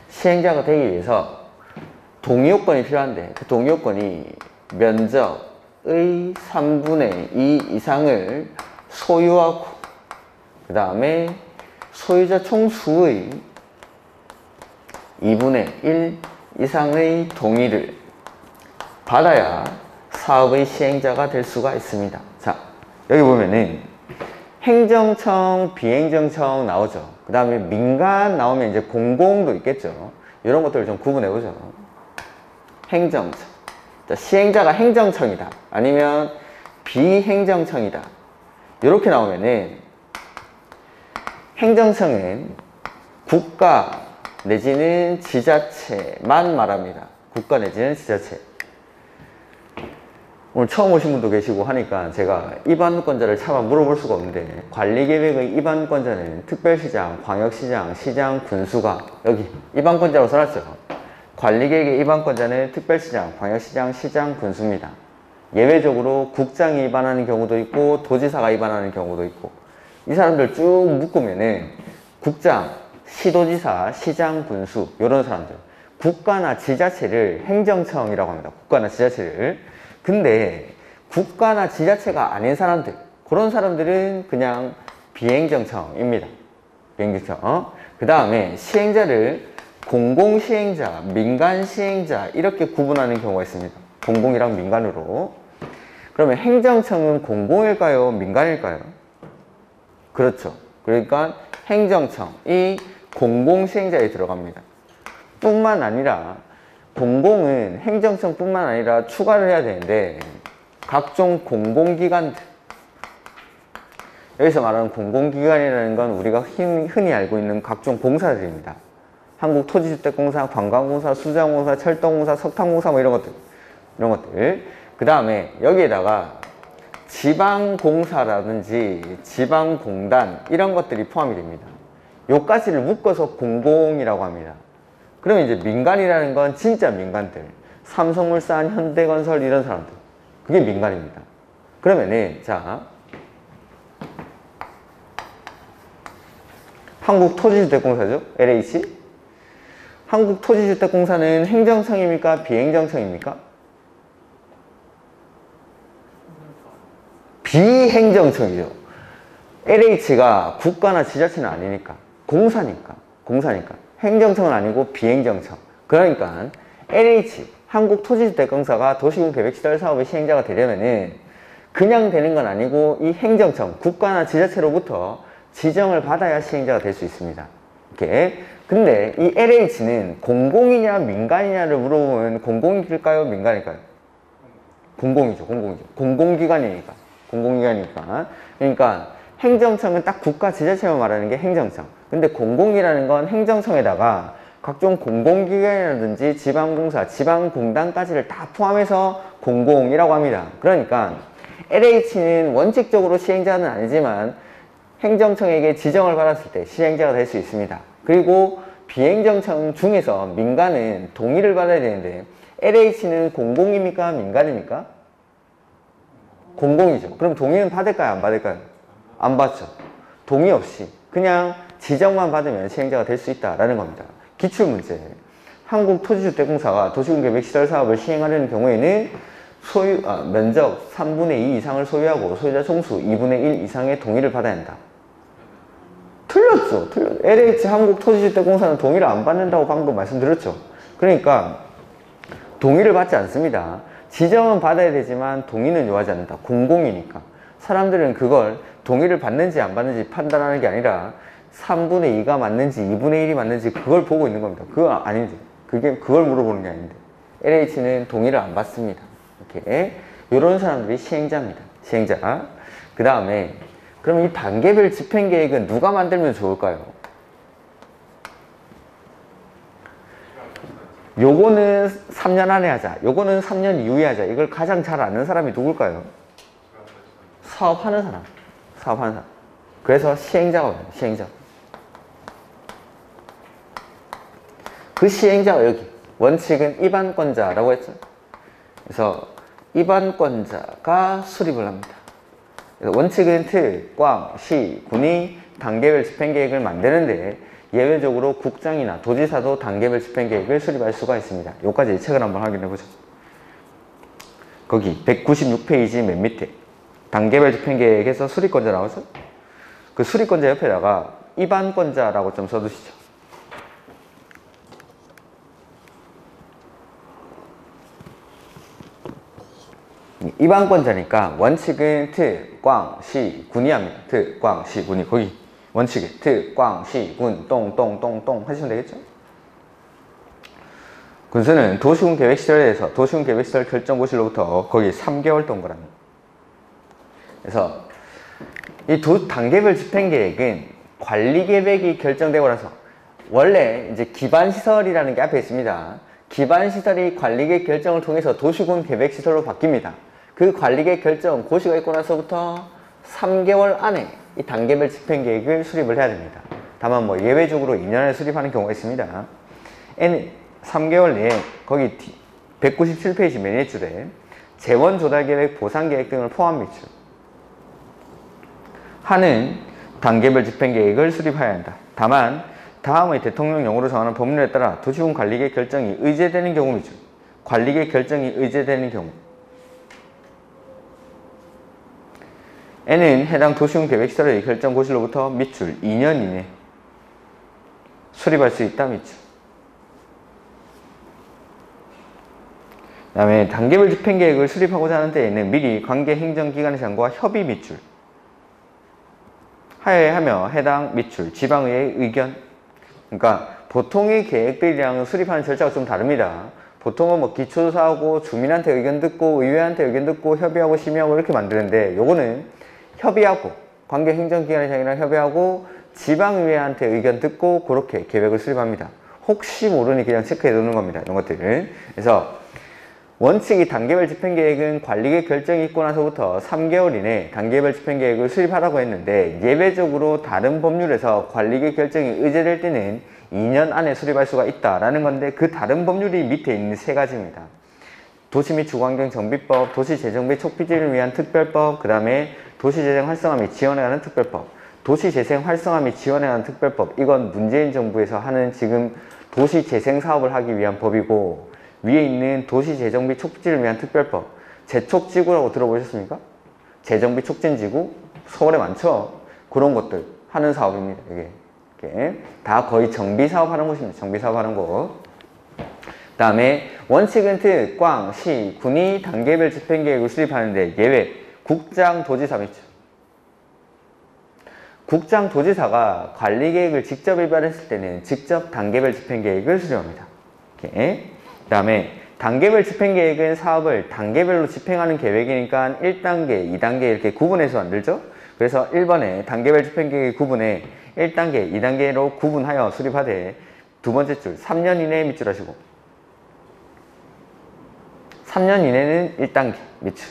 시행자가 되기 위해서 동의요건이 필요한데 그 동의요건이 면적의 3분의 2 이상을 소유하고 그 다음에 소유자 총수의 2분의 1 이상의 동의를 받아야 사업의 시행자가 될 수가 있습니다. 자, 여기 보면은 행정청, 비행정청 나오죠. 그 다음에 민간 나오면 이제 공공도 있겠죠. 이런 것들을 좀 구분해보죠. 행정청. 자, 시행자가 행정청이다. 아니면 비행정청이다. 이렇게 나오면은 행정청은 국가 내지는 지자체만 말합니다. 국가 내지는 지자체. 오늘 처음 오신 분도 계시고 하니까 제가 입안권자를 차마 물어볼 수가 없는데 관리계획의 입안권자는 특별시장, 광역시장, 시장, 군수가 여기 입안권자로 써놨죠. 관리계획의 입안권자는 특별시장, 광역시장, 시장, 군수입니다. 예외적으로 국장이 입안하는 경우도 있고 도지사가 입안하는 경우도 있고 이 사람들 쭉 묶으면은 국장, 시도지사, 시장, 군수 이런 사람들 국가나 지자체를 행정청이라고 합니다. 국가나 지자체를. 근데 국가나 지자체가 아닌 사람들 그런 사람들은 그냥 비행정청입니다. 비행정청. 그 다음에 시행자를 공공시행자, 민간시행자 이렇게 구분하는 경우가 있습니다. 공공이랑 민간으로. 그러면 행정청은 공공일까요? 민간일까요? 그렇죠. 그러니까 행정청이 공공시행자에 들어갑니다. 뿐만 아니라 공공은 행정청뿐만 아니라 추가를 해야 되는데 각종 공공기관들 여기서 말하는 공공기관이라는 건 우리가 흔히 알고 있는 각종 공사들입니다. 한국토지주택공사, 관광공사, 수자공사, 철도공사, 석탄공사 뭐 이런 것들 그 다음에 여기에다가 지방공사라든지 지방공단 이런 것들이 포함이 됩니다. 요까지를 묶어서 공공이라고 합니다. 그러면 이제 민간이라는 건 진짜 민간들 삼성물산, 현대건설 이런 사람들 그게 민간입니다. 그러면은 자 한국토지주택공사죠. LH 한국토지주택공사는 행정청입니까? 비행정청입니까? 비행정청이죠. LH가 국가나 지자체는 아니니까 공사니까 행정청은 아니고 비행정청. 그러니까 LH 한국토지주택공사가 도시군계획시설 사업의 시행자가 되려면은 그냥 되는 건 아니고 이 행정청, 국가나 지자체로부터 지정을 받아야 시행자가 될 수 있습니다. 이렇게. 근데 이 LH는 공공이냐 민간이냐를 물어보면 공공일까요? 민간일까요? 공공이죠. 공공기관이니까. 그러니까 행정청은 딱 국가 지자체만 말하는 게 행정청. 근데 공공이라는 건 행정청에다가 각종 공공기관이라든지 지방공사, 지방공단까지를 다 포함해서 공공이라고 합니다. 그러니까 LH는 원칙적으로 시행자는 아니지만 행정청에게 지정을 받았을 때 시행자가 될 수 있습니다. 그리고 비행정청 중에서 민간은 동의를 받아야 되는데 LH는 공공입니까? 민간입니까? 공공이죠. 그럼 동의는 받을까요? 안 받을까요? 안 받죠. 동의 없이 그냥 지정만 받으면 시행자가 될 수 있다라는 겁니다. 기출문제. 한국토지주택공사가 도시군계획시설 사업을 시행하려는 경우에는 면적 3분의 2 이상을 소유하고 소유자 총수 2분의 1 이상의 동의를 받아야 한다. 틀렸죠. LH 한국토지주택공사는 동의를 안 받는다고 방금 말씀드렸죠. 그러니까 동의를 받지 않습니다. 지정은 받아야 되지만 동의는 요하지 않는다. 공공이니까. 사람들은 그걸 동의를 받는지 안 받는지 판단하는 게 아니라 3분의 2가 맞는지 2분의 1이 맞는지 그걸 보고 있는 겁니다. 그거 아닌데. 그걸 물어보는 게 아닌데. LH는 동의를 안 받습니다. 이렇게. 이런 사람들이 시행자입니다. 시행자. 그 다음에 그럼 이 단계별 집행계획은 누가 만들면 좋을까요? 요거는 3년 안에 하자. 요거는 3년 이후에 하자. 이걸 가장 잘 아는 사람이 누굴까요? 사업하는 사람. 그래서 시행자가 와요. 시행자. 그 시행자가 여기. 원칙은 입안권자라고 했죠. 그래서 입안권자가 수립을 합니다. 그래서 원칙은 특, 광, 시, 군이 단계별 집행계획을 만드는데 예외적으로 국장이나 도지사도 단계별 집행계획을 수립할 수가 있습니다. 여기까지 책을 한번 확인해보죠. 거기 196페이지 맨 밑에 단계별 집행계획에서 수립권자 나오죠? 그 수립권자 옆에다가 입안권자라고 좀 써두시죠. 입안권자니까 원칙은 특, 광, 시, 군이 합니다. 특, 광, 시, 군이. 거기 원칙에 특, 광, 시, 군, 똥 하시면 되겠죠? 군수는 도시군 계획시설에서 도시군 계획시설 결정고시로부터 거기 3개월 동그라미. 그래서 이 단계별 집행계획은 관리계획이 결정되고 나서 원래 이제 기반시설이라는 게 앞에 있습니다. 기반시설이 관리계획 결정을 통해서 도시군 계획시설로 바뀝니다. 그 관리계획 결정 고시가 있고 나서부터 3개월 안에 이 단계별 집행계획을 수립을 해야 됩니다. 다만 뭐 예외적으로 2년 안에 수립하는 경우가 있습니다. N 3개월 내에 거기 197페이지 맨 윗줄에 재원조달계획, 보상계획 등을 포함 미출 하는 단계별 집행계획을 수립해야 한다. 다만 다음의 대통령령으로 정하는 법률에 따라 도시군 관리계획 결정이 의제되는 경우이죠. 관리계획 결정이 의제되는 경우 N은 해당 도시군 계획시설의 결정 고시로부터 밑줄 2년 이내 수립할 수 있다. 밑줄. 그 다음에 단계별 집행계획을 수립하고자 하는 때에는 미리 관계 행정기관의 장과 협의 밑줄 하여야하며 해당 밑줄 지방의회의 의견. 그러니까 보통의 계획들이랑 수립하는 절차가 좀 다릅니다. 보통은 뭐 기초조사하고 주민한테 의견 듣고 의회한테 의견 듣고 협의하고 심의하고 이렇게 만드는데 요거는 협의하고 관계 행정기관의 장이랑 협의하고 지방의회한테 의견 듣고 그렇게 계획을 수립합니다. 혹시 모르니 그냥 체크해 두는 겁니다. 이런 것들을. 그래서 원칙이 단계별 집행계획은 관리계획 결정이 있고 나서부터 3개월 이내 단계별 집행계획을 수립하라고 했는데 예외적으로 다른 법률에서 관리계획 결정이 의제될 때는 2년 안에 수립할 수가 있다라는 건데 그 다른 법률이 밑에 있는 3가지입니다. 도시 및 주거환경정비법, 도시재정 및 촉진을 위한 특별법, 그 다음에 도시재생 활성화 및 지원에 관한 특별법, 도시재생 활성화 및 지원에 관한 특별법. 이건 문재인 정부에서 하는 지금 도시재생 사업을 하기 위한 법이고 위에 있는 도시재정 및 촉진을 위한 특별법. 재촉지구라고 들어보셨습니까? 재정 및 촉진지구 서울에 많죠? 그런 것들 하는 사업입니다. 이게 다 거의 정비사업 하는 곳입니다. 정비사업 하는 곳. 다음에 원칙은 특, 꽝, 시, 군이 단계별 집행계획을 수립하는데 예외, 국장, 도지사 있죠. 국장, 도지사가 관리계획을 직접 위반했을 때는 직접 단계별 집행계획을 수립합니다. 그 다음에 단계별 집행계획은 사업을 단계별로 집행하는 계획이니까 1단계, 2단계 이렇게 구분해서 만들죠. 그래서 1번에 단계별 집행계획 구분에 1단계, 2단계로 구분하여 수립하되 두 번째 줄 3년 이내에 밑줄 하시고 3년 이내는 1단계 밑줄,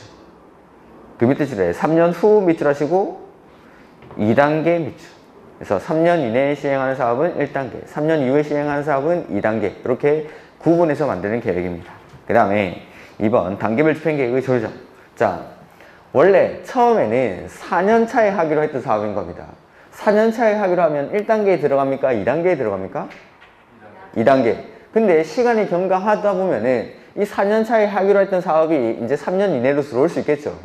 그 밑에 줄에 3년 후 밑줄 하시고 2단계 밑줄. 그래서 3년 이내에 시행하는 사업은 1단계, 3년 이후에 시행하는 사업은 2단계 이렇게 구분해서 만드는 계획입니다. 그 다음에 2번 단계별 집행계획의 조정. 자, 원래 처음에는 4년 차에 하기로 했던 사업인 겁니다. 4년 차에 하기로 하면 1단계에 들어갑니까? 2단계에 들어갑니까? 2단계. 근데 시간이 경과하다 보면은 이 4년 차에 하기로 했던 사업이 이제 3년 이내로 들어올 수 있겠죠.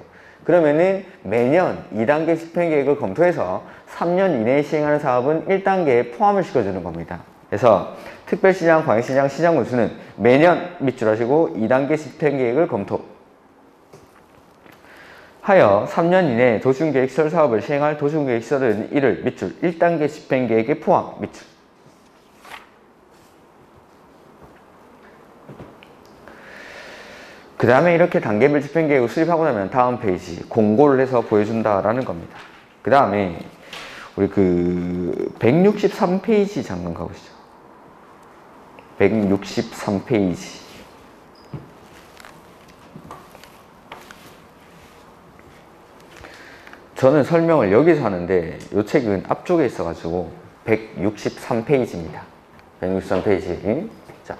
그러면은 매년 2단계 집행계획을 검토해서 3년 이내에 시행하는 사업은 1단계에 포함을 시켜주는 겁니다. 그래서 특별시장, 광역시장, 시장군수는 매년 밑줄 하시고 2단계 집행계획을 검토 하여 3년 이내에 도시군계획시설 사업을 시행할 도시군계획시설은 이를 밑줄 1단계 집행계획에 포함 밑줄. 그 다음에 이렇게 단계별 집행계획을 수립하고 나면 다음 페이지 공고를 해서 보여준다라는 겁니다. 그 다음에 우리 163페이지 잠깐 가보시죠. 163페이지. 저는 설명을 여기서 하는데 이 책은 앞쪽에 있어가지고 163페이지입니다. 163페이지. 자,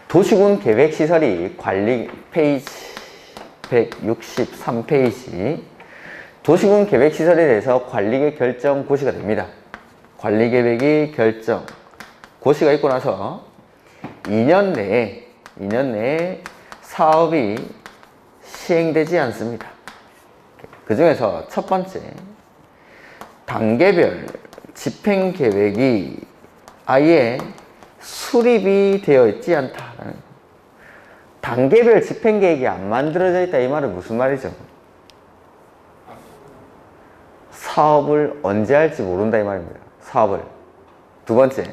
도시군 계획시설이 관리 페이지 163페이지. 도시군 계획시설에 대해서 관리계획 결정 고시가 됩니다. 관리계획이 결정 고시가 있고 나서 2년 내에 사업이 시행되지 않습니다. 그 중에서 첫 번째, 단계별 집행계획이 아예 수립이 되어 있지 않다. 단계별 집행계획이 안 만들어져 있다 이 말은 무슨 말이죠? 사업을 언제 할지 모른다 이 말입니다. 사업을. 두 번째,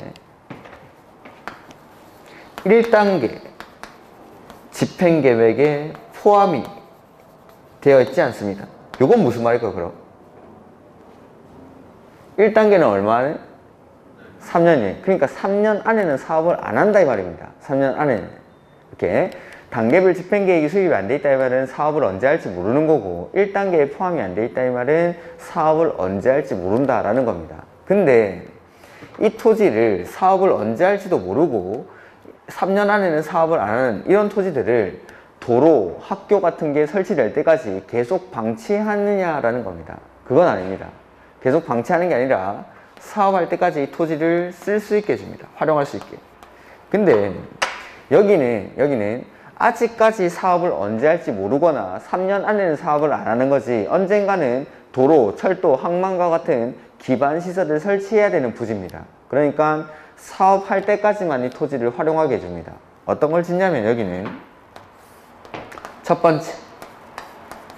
1단계 집행계획에 포함이 되어 있지 않습니다. 이건 무슨 말일까요, 그럼? 1단계는 얼마나? 3년이에요. 그러니까 3년 안에는 사업을 안 한다 이 말입니다. 3년 안에는. 이렇게 단계별 집행계획이 수립이 안 돼 있다 이 말은 사업을 언제 할지 모르는 거고, 1단계에 포함이 안 돼 있다 이 말은 사업을 언제 할지 모른다라는 겁니다. 근데 이 토지를 사업을 언제 할지도 모르고 3년 안에는 사업을 안 하는 이런 토지들을 도로, 학교 같은 게 설치될 때까지 계속 방치하느냐라는 겁니다. 그건 아닙니다. 계속 방치하는 게 아니라 사업할 때까지 이 토지를 쓸 수 있게 해줍니다. 활용할 수 있게. 근데 여기는 아직까지 사업을 언제 할지 모르거나 3년 안에는 사업을 안 하는 거지, 언젠가는 도로, 철도, 항만과 같은 기반시설을 설치해야 되는 부지입니다. 그러니까 사업할 때까지만 이 토지를 활용하게 해줍니다. 어떤 걸 짓냐면 여기는 첫 번째,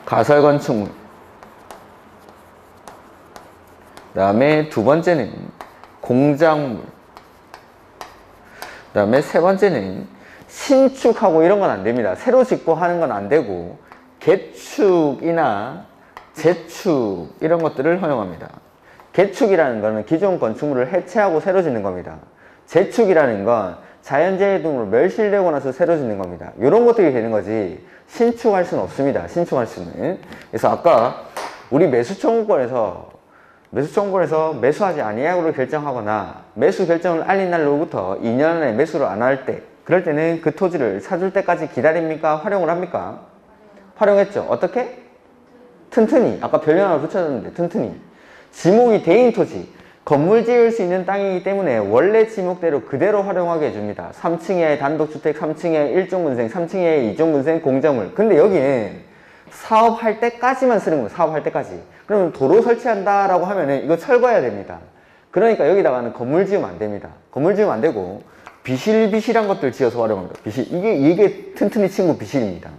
가설건축물. 그 다음에 두 번째는 공작물. 그 다음에 세 번째는 신축하고 이런 건 안 됩니다. 새로 짓고 하는 건 안 되고 개축이나 재축 이런 것들을 허용합니다. 개축이라는 거는 기존 건축물을 해체하고 새로 짓는 겁니다. 재축이라는 건 자연재해 등으로 멸실되고 나서 새로 짓는 겁니다. 이런 것들이 되는 거지 신축할 수는 없습니다. 신축할 수는. 그래서 아까 우리 매수청구권에서 매수하지 아니하고를 결정하거나 매수 결정을 알린 날로부터 2년 안에 매수를 안 할 때, 그럴 때는 그 토지를 사줄 때까지 기다립니까? 활용을 합니까? 활용했죠. 어떻게? 튼튼히. 아까 별명 하나 붙여줬는데 튼튼히. 지목이 대인 토지, 건물 지을 수 있는 땅이기 때문에 원래 지목대로 그대로 활용하게 해줍니다. 3층에 단독주택, 3층에 1종분생, 3층에 2종분생, 공작물. 근데 여기는 사업할 때까지만 쓰는 거예요. 사업할 때까지. 그러면 도로 설치한다라고 하면은 이거 철거해야 됩니다. 그러니까 여기다가는 건물 지으면 안 됩니다. 건물 지으면 안 되고 비실비실한 것들 지어서 활용합니다. 비실. 이게 튼튼히 친구 비실입니다.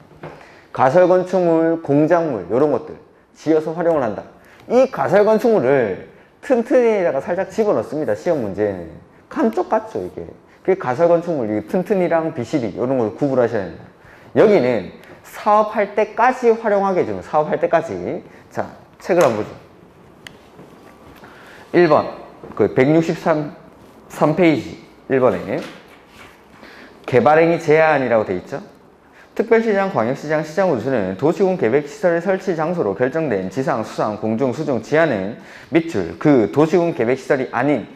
가설건축물, 공작물 이런 것들 지어서 활용을 한다. 이 가설건축물을 튼튼이에다가 살짝 집어넣습니다. 시험 문제는. 감쪽 같죠 이게. 그 가설건축물, 이게 튼튼이랑 비실이 이런 걸 구분하셔야 됩니다. 여기는 사업할 때까지 활용하게 해주는, 사업할 때까지. 자, 책을 한번 보죠. 1번 그 163페이지 1번에 개발행위 제한이라고 되어 있죠. 특별시장, 광역시장, 시장군수는 도시군 계획시설 설치 장소로 결정된 지상, 수상, 공중, 수중, 지하는 밑줄 그 도시군 계획시설이 아닌,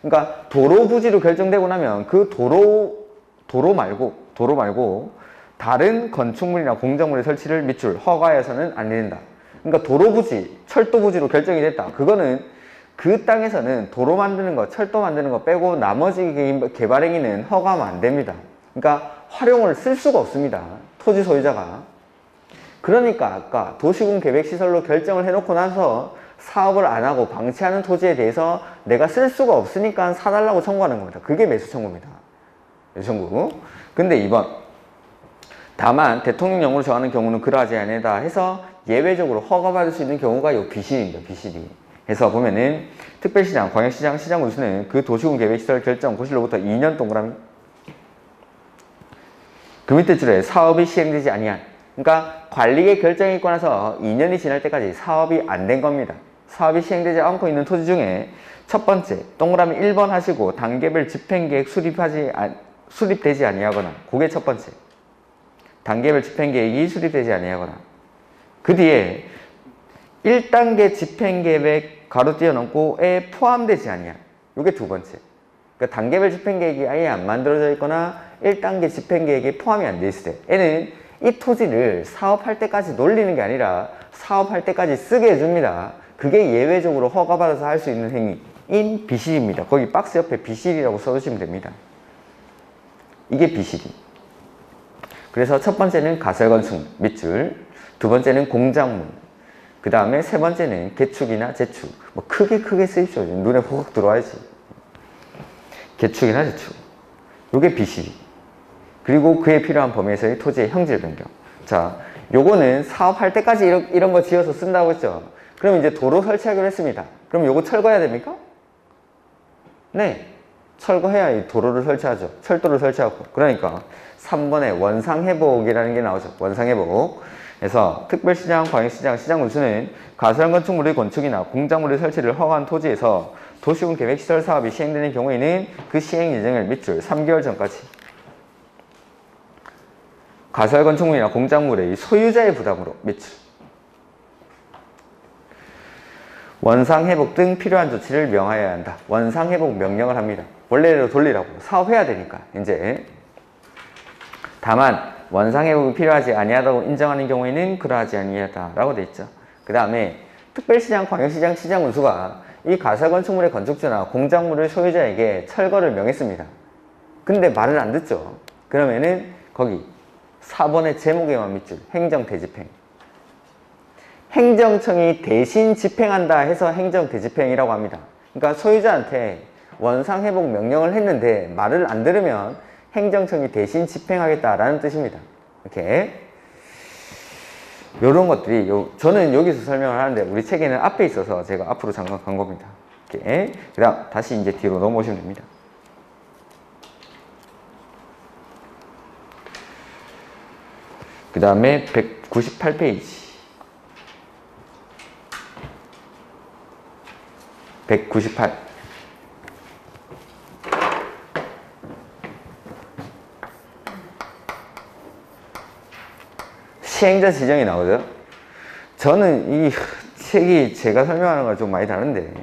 그러니까 도로 부지로 결정되고 나면 그 도로 말고 다른 건축물이나 공작물의 설치를 밑줄 허가해서는 안 된다. 그러니까 도로 부지, 철도 부지로 결정이 됐다. 그거는 그 땅에서는 도로 만드는 거, 철도 만드는 거 빼고 나머지 개발 행위는 허가하면 안 됩니다. 그러니까 활용을 쓸 수가 없습니다. 토지 소유자가. 그러니까 아까 도시군 계획시설로 결정을 해놓고 나서 사업을 안 하고 방치하는 토지에 대해서 내가 쓸 수가 없으니까 사달라고 청구하는 겁니다. 그게 매수 청구입니다. 매수 청구. 근데 2번. 다만 대통령령으로 정하는 경우는 그러하지 아니하다 해서 예외적으로 허가받을 수 있는 경우가 요 비실입니다. 비실이. 해서 보면은 특별시장, 광역시장, 시장군수는 그 도시군 계획시설 결정 고실로부터 2년 동그라미 그 밑에 줄에 사업이 시행되지 아니한, 그러니까 관리계 결정이 있고 나서 2년이 지날 때까지 사업이 안 된 겁니다. 사업이 시행되지 않고 있는 토지 중에 첫 번째 동그라미 1번 하시고 단계별 집행계획 수립되지 아니하거나, 그게 첫 번째. 단계별 집행계획이 수립되지 아니하거나, 그 뒤에 1단계 집행계획 가로 띄어넣고에 포함되지 아니한, 이게 두 번째. 그러니까 단계별 집행계획이 아예 안 만들어져 있거나 1단계 집행계획에 포함이 안 돼 있을 때, 얘는 이 토지를 사업할 때까지 놀리는 게 아니라 사업할 때까지 쓰게 해줍니다. 그게 예외적으로 허가받아서 할 수 있는 행위인 비실입니다. 거기 박스 옆에 비실이라고 써주시면 됩니다. 이게 비실이. 그래서 첫 번째는 가설건축물, 밑줄. 두 번째는 공작물. 그 다음에 세 번째는 개축이나 재축. 뭐 크게 쓰십시오. 눈에 호흡 들어와야지. 개축이나 재축. 요게 비실이. 그리고 그에 필요한 범위에서의 토지의 형질 변경. 자, 요거는 사업할 때까지 이런 거 지어서 쓴다고 했죠. 그럼 이제 도로 설치하기로 했습니다. 그럼 요거 철거해야 됩니까? 네. 철거해야 이 도로를 설치하죠. 철도를 설치하고. 그러니까 3번에 원상회복이라는 게 나오죠. 원상회복. 그래서 특별시장, 광역시장, 시장군수는 가설건축물의 건축이나 공작물의 설치를 허가한 토지에서 도시군 계획시설 사업이 시행되는 경우에는 그 시행 예정일 밑줄 3개월 전까지 가설건축물이나 공작물의 소유자의 부담으로 밑줄 원상회복 등 필요한 조치를 명하여야 한다. 원상회복 명령을 합니다. 원래대로 돌리라고. 사업해야 되니까 이제. 다만 원상회복이 필요하지 아니하다고 인정하는 경우에는 그러하지 아니하다라고 돼 있죠. 그 다음에 특별시장, 광역시장, 시장군수가 이 가설건축물의 건축주나 공작물의 소유자에게 철거를 명했습니다. 근데 말을 안 듣죠. 그러면은 거기 4번의 제목에만 밑줄 행정대집행. 행정청이 대신 집행한다 해서 행정대집행이라고 합니다. 그러니까 소유자한테 원상회복 명령을 했는데 말을 안 들으면 행정청이 대신 집행하겠다라는 뜻입니다. 이렇게 요런 것들이 저는 여기서 설명을 하는데 우리 책에는 앞에 있어서 제가 앞으로 잠깐 간 겁니다. 이렇게. 그 다음 다시 이제 뒤로 넘어오시면 됩니다. 그 다음에 198페이지 198 시행자 지정이 나오죠. 저는 이 책이 제가 설명하는 거랑 좀 많이 다른데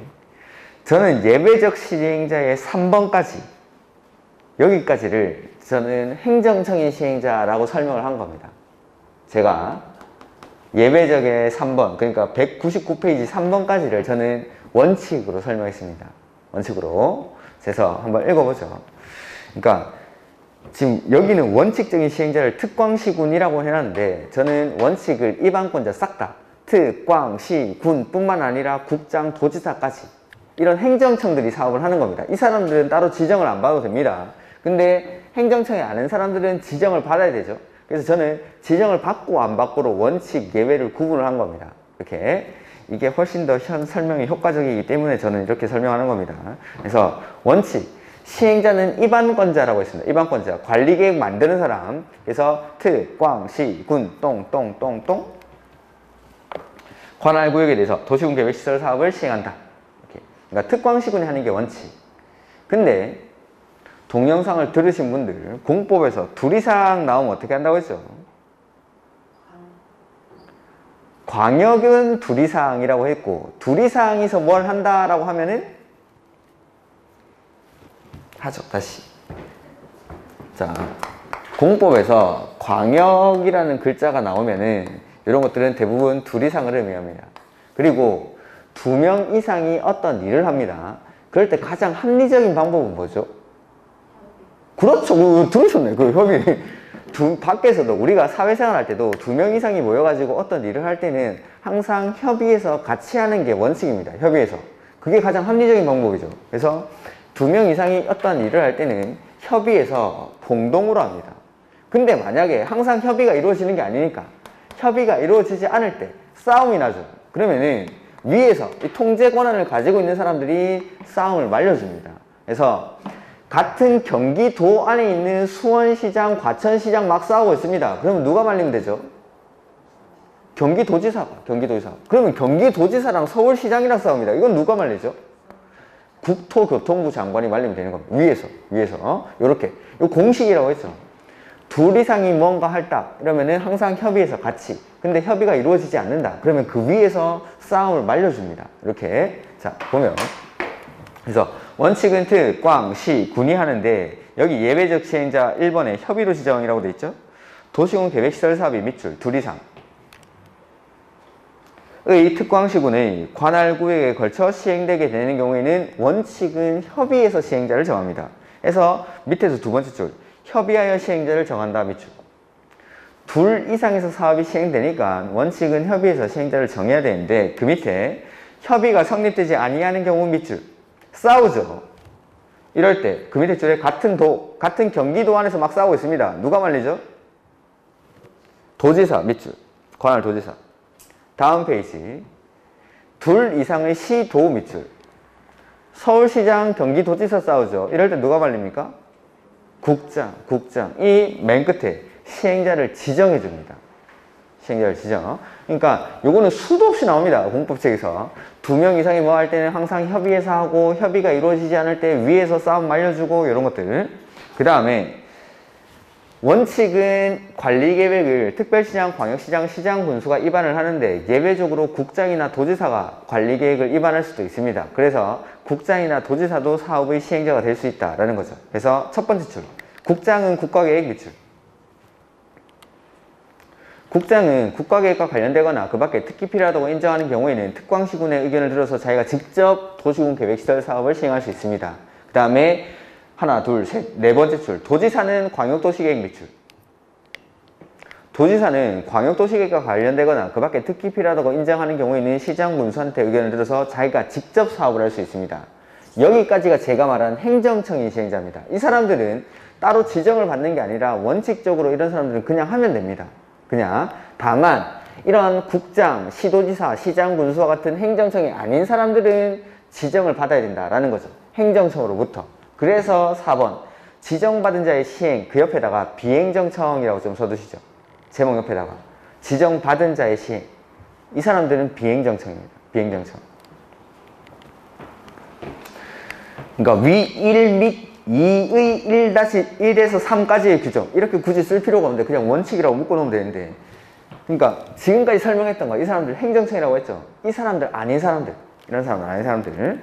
저는 예외적 시행자의 3번까지 여기까지를 저는 행정청인 시행자라고 설명을 한 겁니다. 제가 예외적의 3번 그러니까 199페이지 3번까지를 저는 원칙으로 설명했습니다. 원칙으로. 그래서 한번 읽어보죠. 그러니까 지금 여기는 원칙적인 시행자를 특광시군이라고 해놨는데 저는 원칙을 입안권자 싹 다 특광시군 뿐만 아니라 국장, 도지사까지 이런 행정청들이 사업을 하는 겁니다. 이 사람들은 따로 지정을 안 받아도 됩니다. 근데 행정청이 아는 사람들은 지정을 받아야 되죠. 그래서 저는 지정을 받고 안 받고로 원칙, 예외를 구분을 한 겁니다. 이렇게. 이게 훨씬 더 설명이 효과적이기 때문에 저는 이렇게 설명하는 겁니다. 그래서 원칙, 시행자는 입안권자라고 했습니다. 입안권자, 관리계획 만드는 사람. 그래서 특, 광, 시, 군, 똥, 똥, 똥, 똥. 관할 구역에 대해서 도시군 계획시설 사업을 시행한다. 이렇게. 그러니까 특광시군이 하는 게 원칙. 근데 동영상을 들으신 분들 공법에서 둘 이상 나오면 어떻게 한다고 했죠? 광역은 둘 이상이라고 했고 둘 이상이서 뭘 한다라고 하면은 하죠. 다시. 자, 공법에서 광역이라는 글자가 나오면은 이런 것들은 대부분 둘 이상을 의미합니다. 그리고 2명 이상이 어떤 일을 합니다. 그럴 때 가장 합리적인 방법은 뭐죠? 그렇죠. 들으셨네. 그 협의. 밖에서도 우리가 사회생활 할 때도 2명 이상이 모여가지고 어떤 일을 할 때는 항상 협의해서 같이 하는 게 원칙입니다. 협의해서. 그게 가장 합리적인 방법이죠. 그래서 2명 이상이 어떤 일을 할 때는 협의해서 공동으로 합니다. 근데 만약에 항상 협의가 이루어지는 게 아니니까 협의가 이루어지지 않을 때 싸움이 나죠. 그러면은 위에서 이 통제 권한을 가지고 있는 사람들이 싸움을 말려줍니다. 그래서 같은 경기도 안에 있는 수원시장, 과천시장 막 싸우고 있습니다. 그러면 누가 말리면 되죠? 경기도지사가. 그러면 경기도지사랑 서울시장이랑 싸웁니다. 이건 누가 말리죠? 국토교통부 장관이 말리면 되는 겁니다. 위에서. 요렇게. 요 공식이라고 했죠. 둘 이상이 뭔가 할다. 이러면은 항상 협의해서 같이. 근데 협의가 이루어지지 않는다. 그러면 그 위에서 싸움을 말려줍니다. 이렇게. 자, 보면. 그래서 원칙은 특, 광, 시, 군이 하는데 여기 예외적 시행자 1번에 협의로 지정이라고 돼 있죠. 도시군 계획시설 사업이 밑줄 둘 이상 의 특광시군의 관할 구역에 걸쳐 시행되게 되는 경우에는 원칙은 협의해서 시행자를 정합니다. 그래서 밑에서 두 번째 줄 협의하여 시행자를 정한다 밑줄. 둘 이상에서 사업이 시행되니까 원칙은 협의해서 시행자를 정해야 되는데 그 밑에 협의가 성립되지 아니하는 경우 밑줄. 싸우죠. 이럴 때 그 밑에 줄에 같은 경기도 안에서 막 싸우고 있습니다. 누가 말리죠? 도지사 밑줄. 관할 도지사. 다음 페이지. 둘 이상의 시도 밑줄. 서울시장, 경기도지사 싸우죠. 이럴 때 누가 말립니까? 국장. 이 맨 끝에 시행자를 지정해 줍니다. 시행자를 지정. 그러니까 요거는 수도 없이 나옵니다. 공법책에서. 2명 이상이 뭐 할 때는 항상 협의해서 하고 협의가 이루어지지 않을 때 위에서 싸움 말려주고 이런 것들. 그 다음에 원칙은 관리계획을 특별시장, 광역시장, 시장 군수가 입안을 하는데 예외적으로 국장이나 도지사가 관리계획을 입안할 수도 있습니다. 그래서 국장이나 도지사도 사업의 시행자가 될 수 있다라는 거죠. 그래서 첫 번째 줄. 국장은 국가계획 밑줄. 국장은 국가계획과 관련되거나 그 밖에 특히 필요하다고 인정하는 경우에는 특광시군의 의견을 들어서 자기가 직접 도시군 계획시설 사업을 시행할 수 있습니다. 그 다음에 하나, 둘, 셋, 네 번째 줄. 도지사는 광역도시계획 밑줄. 도지사는 광역도시계획과 관련되거나 그 밖에 특히 필요하다고 인정하는 경우에는 시장 군수한테 의견을 들어서 자기가 직접 사업을 할 수 있습니다. 여기까지가 제가 말한 행정청이 시행자입니다. 이 사람들은 따로 지정을 받는 게 아니라 원칙적으로 이런 사람들은 그냥 하면 됩니다. 그냥. 다만 이런 국장, 시도지사, 시장 군수와 같은 행정청이 아닌 사람들은 지정을 받아야 된다라는 거죠. 행정청으로부터. 그래서 4번 지정받은 자의 시행, 그 옆에다가 비행정청이라고 좀 써두시죠. 제목 옆에다가 지정받은 자의 시행. 이 사람들은 비행정청입니다. 비행정청. 그러니까 위 1 및 2의 1-1에서 3까지의 규정 이렇게 굳이 쓸 필요가 없는데 그냥 원칙이라고 묶어놓으면 되는데, 그러니까 지금까지 설명했던 거 이 사람들 행정청이라고 했죠. 이 사람들 아닌 사람들, 이런 사람들 아닌 사람들에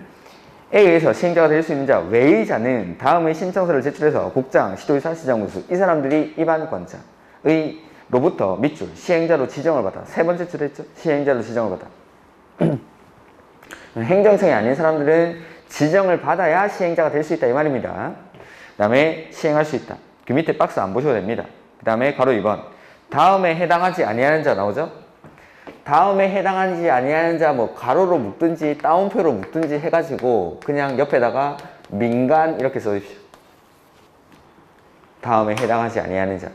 의해서 시행자가 될 수 있는 자 외의 자는 다음의 신청서를 제출해서 국장, 시도지사, 시장군수 이 사람들이 입안권자의 로부터 밑줄 시행자로 지정을 받아. 세 번째 줄 했죠. 시행자로 지정을 받아. 행정청이 아닌 사람들은 지정을 받아야 시행자가 될 수 있다 이 말입니다. 그 다음에 시행할 수 있다. 그 밑에 박스 안 보셔도 됩니다. 그 다음에 가로 2번 다음에 해당하지 아니하는 자 나오죠. 다음에 해당하는지 아니하는 자 뭐 가로로 묶든지 따옴표로 묶든지 해가지고 그냥 옆에다가 민간 이렇게 써주십시오. 다음에 해당하지 아니하는 자.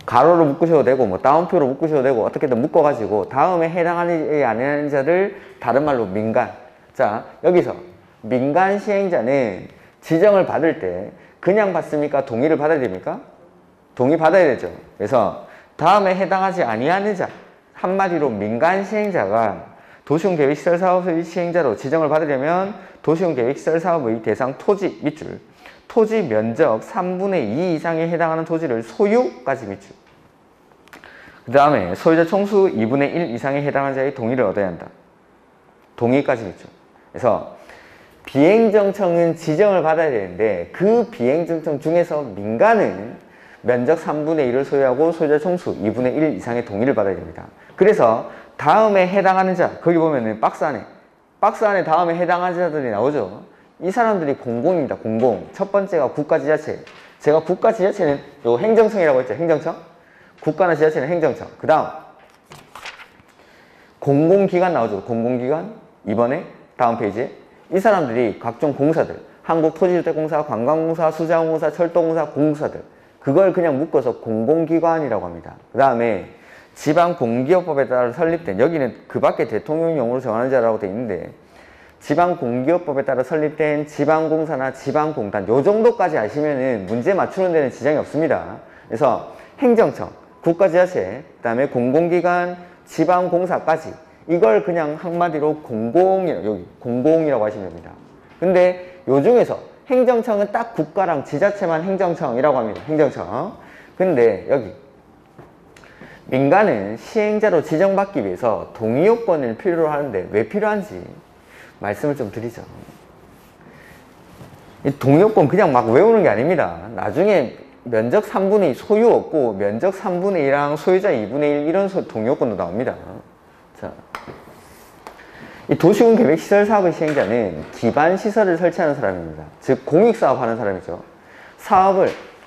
가로로 묶으셔도 되고 뭐 따옴표로 묶으셔도 되고 어떻게든 묶어가지고 다음에 해당하지 아니하는 자를 다른 말로 민간. 자, 여기서 민간 시행자는 지정을 받을 때 그냥 받습니까? 동의를 받아야 됩니까? 동의 받아야 되죠. 그래서 다음에 해당하지 아니하는 자, 한마디로 민간 시행자가 도시군계획시설사업의 시행자로 지정을 받으려면 도시군계획시설사업의 대상 토지 밑줄, 토지 면적 3분의 2 이상에 해당하는 토지를 소유까지 밑줄, 그 다음에 소유자 총수 2분의 1 이상에 해당하는 자의 동의를 얻어야 한다. 동의까지 밑줄. 그래서 비행정청은 지정을 받아야 되는데 그 비행정청 중에서 민간은 면적 3분의 1을 소유하고 소유자 총수 2분의 1 이상의 동의를 받아야 됩니다. 그래서 다음에 해당하는 자, 거기 보면은 박스 안에 다음에 해당하는 자들이 나오죠. 이 사람들이 공공입니다. 공공. 첫 번째가 국가지자체. 제가 국가지자체는 요 행정청이라고 했죠. 행정청. 국가나 지자체는 행정청. 그 다음 공공기관 나오죠. 공공기관. 이번에 다음 페이지에 이 사람들이 각종 공사들, 한국토지주택공사, 관광공사, 수자원공사, 철도공사, 공사들, 그걸 그냥 묶어서 공공기관이라고 합니다. 그 다음에 지방공기업법에 따라 설립된, 여기는 그 밖에 대통령령으로 정하는 자라고 되어 있는데 지방공기업법에 따라 설립된 지방공사나 지방공단, 요 정도까지 아시면은 문제 맞추는 데는 지장이 없습니다. 그래서 행정청, 국가지자체, 그 다음에 공공기관, 지방공사까지 이걸 그냥 한마디로 여기 공공이라고 하시면 됩니다. 근데 요 중에서 행정청은 딱 국가랑 지자체만 행정청이라고 합니다. 행정청. 근데 여기 민간은 시행자로 지정받기 위해서 동의요건을 필요로 하는데 왜 필요한지 말씀을 좀 드리죠. 이 동의요건 그냥 막 외우는 게 아닙니다. 나중에 면적 3분의 2 소유 없고 면적 3분의 2랑 소유자 2분의 1 이런 동의요건도 나옵니다. 자, 이 도시군계획시설사업의 시행자는 기반시설을 설치하는 사람입니다. 즉 공익사업 하는 사람이죠.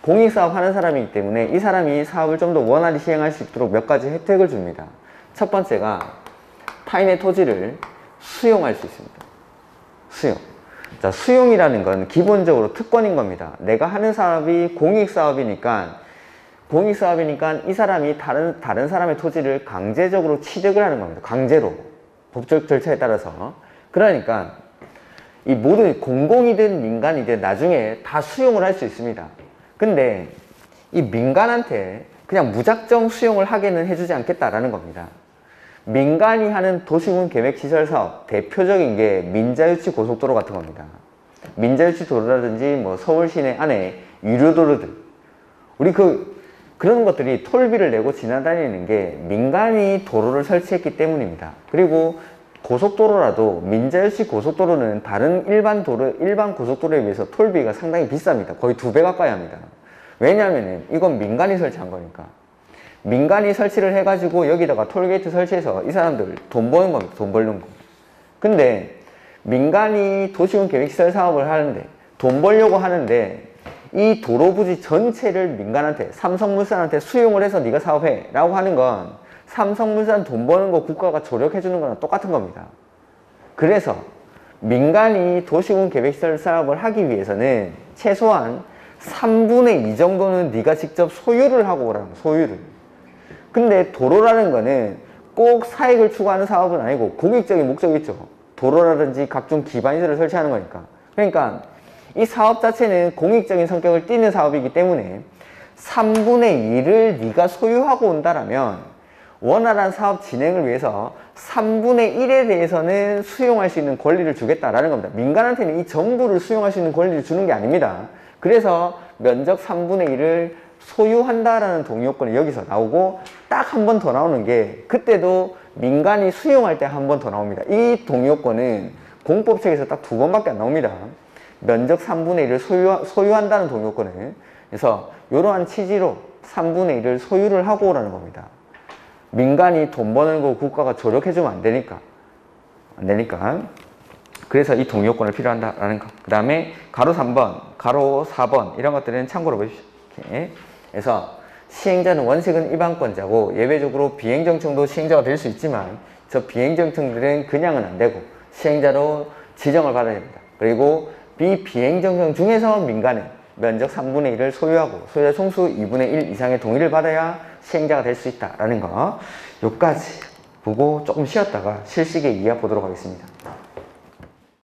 공익사업 하는 사람이기 때문에 이 사람이 사업을 좀 더 원활히 시행할 수 있도록 몇 가지 혜택을 줍니다. 첫 번째가 타인의 토지를 수용할 수 있습니다. 수용. 자, 수용이라는 건 기본적으로 특권인 겁니다. 내가 하는 사업이 공익사업이니까 이 사람이 다른 사람의 토지를 강제적으로 취득을 하는 겁니다. 강제로. 법적 절차에 따라서. 그러니까 이 모든 공공이든 민간이든 나중에 다 수용을 할 수 있습니다. 근데 이 민간한테 그냥 무작정 수용을 하게는 해주지 않겠다라는 겁니다. 민간이 하는 도시군 계획시설 사업 대표적인 게 민자유치 고속도로 같은 겁니다. 민자유치 도로라든지 뭐 서울 시내 안에 유료도로들, 우리 그런 것들이 톨비를 내고 지나다니는 게 민간이 도로를 설치했기 때문입니다. 그리고 고속도로라도 민자유치 고속도로는 다른 일반 고속도로에 비해서 톨비가 상당히 비쌉니다. 거의 2배 가까이 합니다. 왜냐하면 이건 민간이 설치한 거니까. 민간이 설치를 해가지고 여기다가 톨게이트 설치해서 이 사람들 돈 버는 겁니다. 돈 벌는 거. 근데 민간이 도시군 계획시설 사업을 하는데 돈 벌려고 하는데 이 도로부지 전체를 민간한테, 삼성물산한테 수용을 해서 네가 사업해 라고 하는 건 삼성물산 돈 버는 거 국가가 조력해 주는 거랑 똑같은 겁니다. 그래서 민간이 도시군 계획시설 사업을 하기 위해서는 최소한 3분의 2 정도는 네가 직접 소유를 하고 오라는 거야. 소유를. 근데 도로라는 거는 꼭 사익을 추구하는 사업은 아니고 공익적인 목적이 있죠. 도로라든지 각종 기반시설을 설치하는 거니까. 그러니까 이 사업 자체는 공익적인 성격을 띠는 사업이기 때문에 3분의 2를 네가 소유하고 온다라면 원활한 사업 진행을 위해서 3분의 1에 대해서는 수용할 수 있는 권리를 주겠다라는 겁니다. 민간한테는 이 전부를 수용할 수 있는 권리를 주는 게 아닙니다. 그래서 면적 3분의 1을 소유한다라는 동의요건이 여기서 나오고 딱 한 번 더 나오는 게 그때도 민간이 수용할 때 한 번 더 나옵니다. 이 동의요건은 공법책에서 딱 2번밖에 안 나옵니다. 면적 3분의 1을 소유한다는 동의요건은. 그래서 이러한 취지로 3분의 1을 소유를 하고 오라는 겁니다. 민간이 돈 버는 거 국가가 조력해주면 안 되니까. 그래서 이 동의요건을 필요한다라는 거. 그 다음에 가로 3번, 가로 4번 이런 것들은 참고로 보십시오. 이렇게. 그래서 시행자는 원색은 일반권자고 예외적으로 비행정청도 시행자가 될 수 있지만 저 비행정청들은 그냥은 안 되고 시행자로 지정을 받아야 됩니다. 그리고 비비행정청 중에서 민간은 면적 3분의 1을 소유하고 소유자 총수 2분의 1 이상의 동의를 받아야 시행자가 될 수 있다라는 거, 요까지 보고 조금 쉬었다가 실시계 이해 보도록 하겠습니다.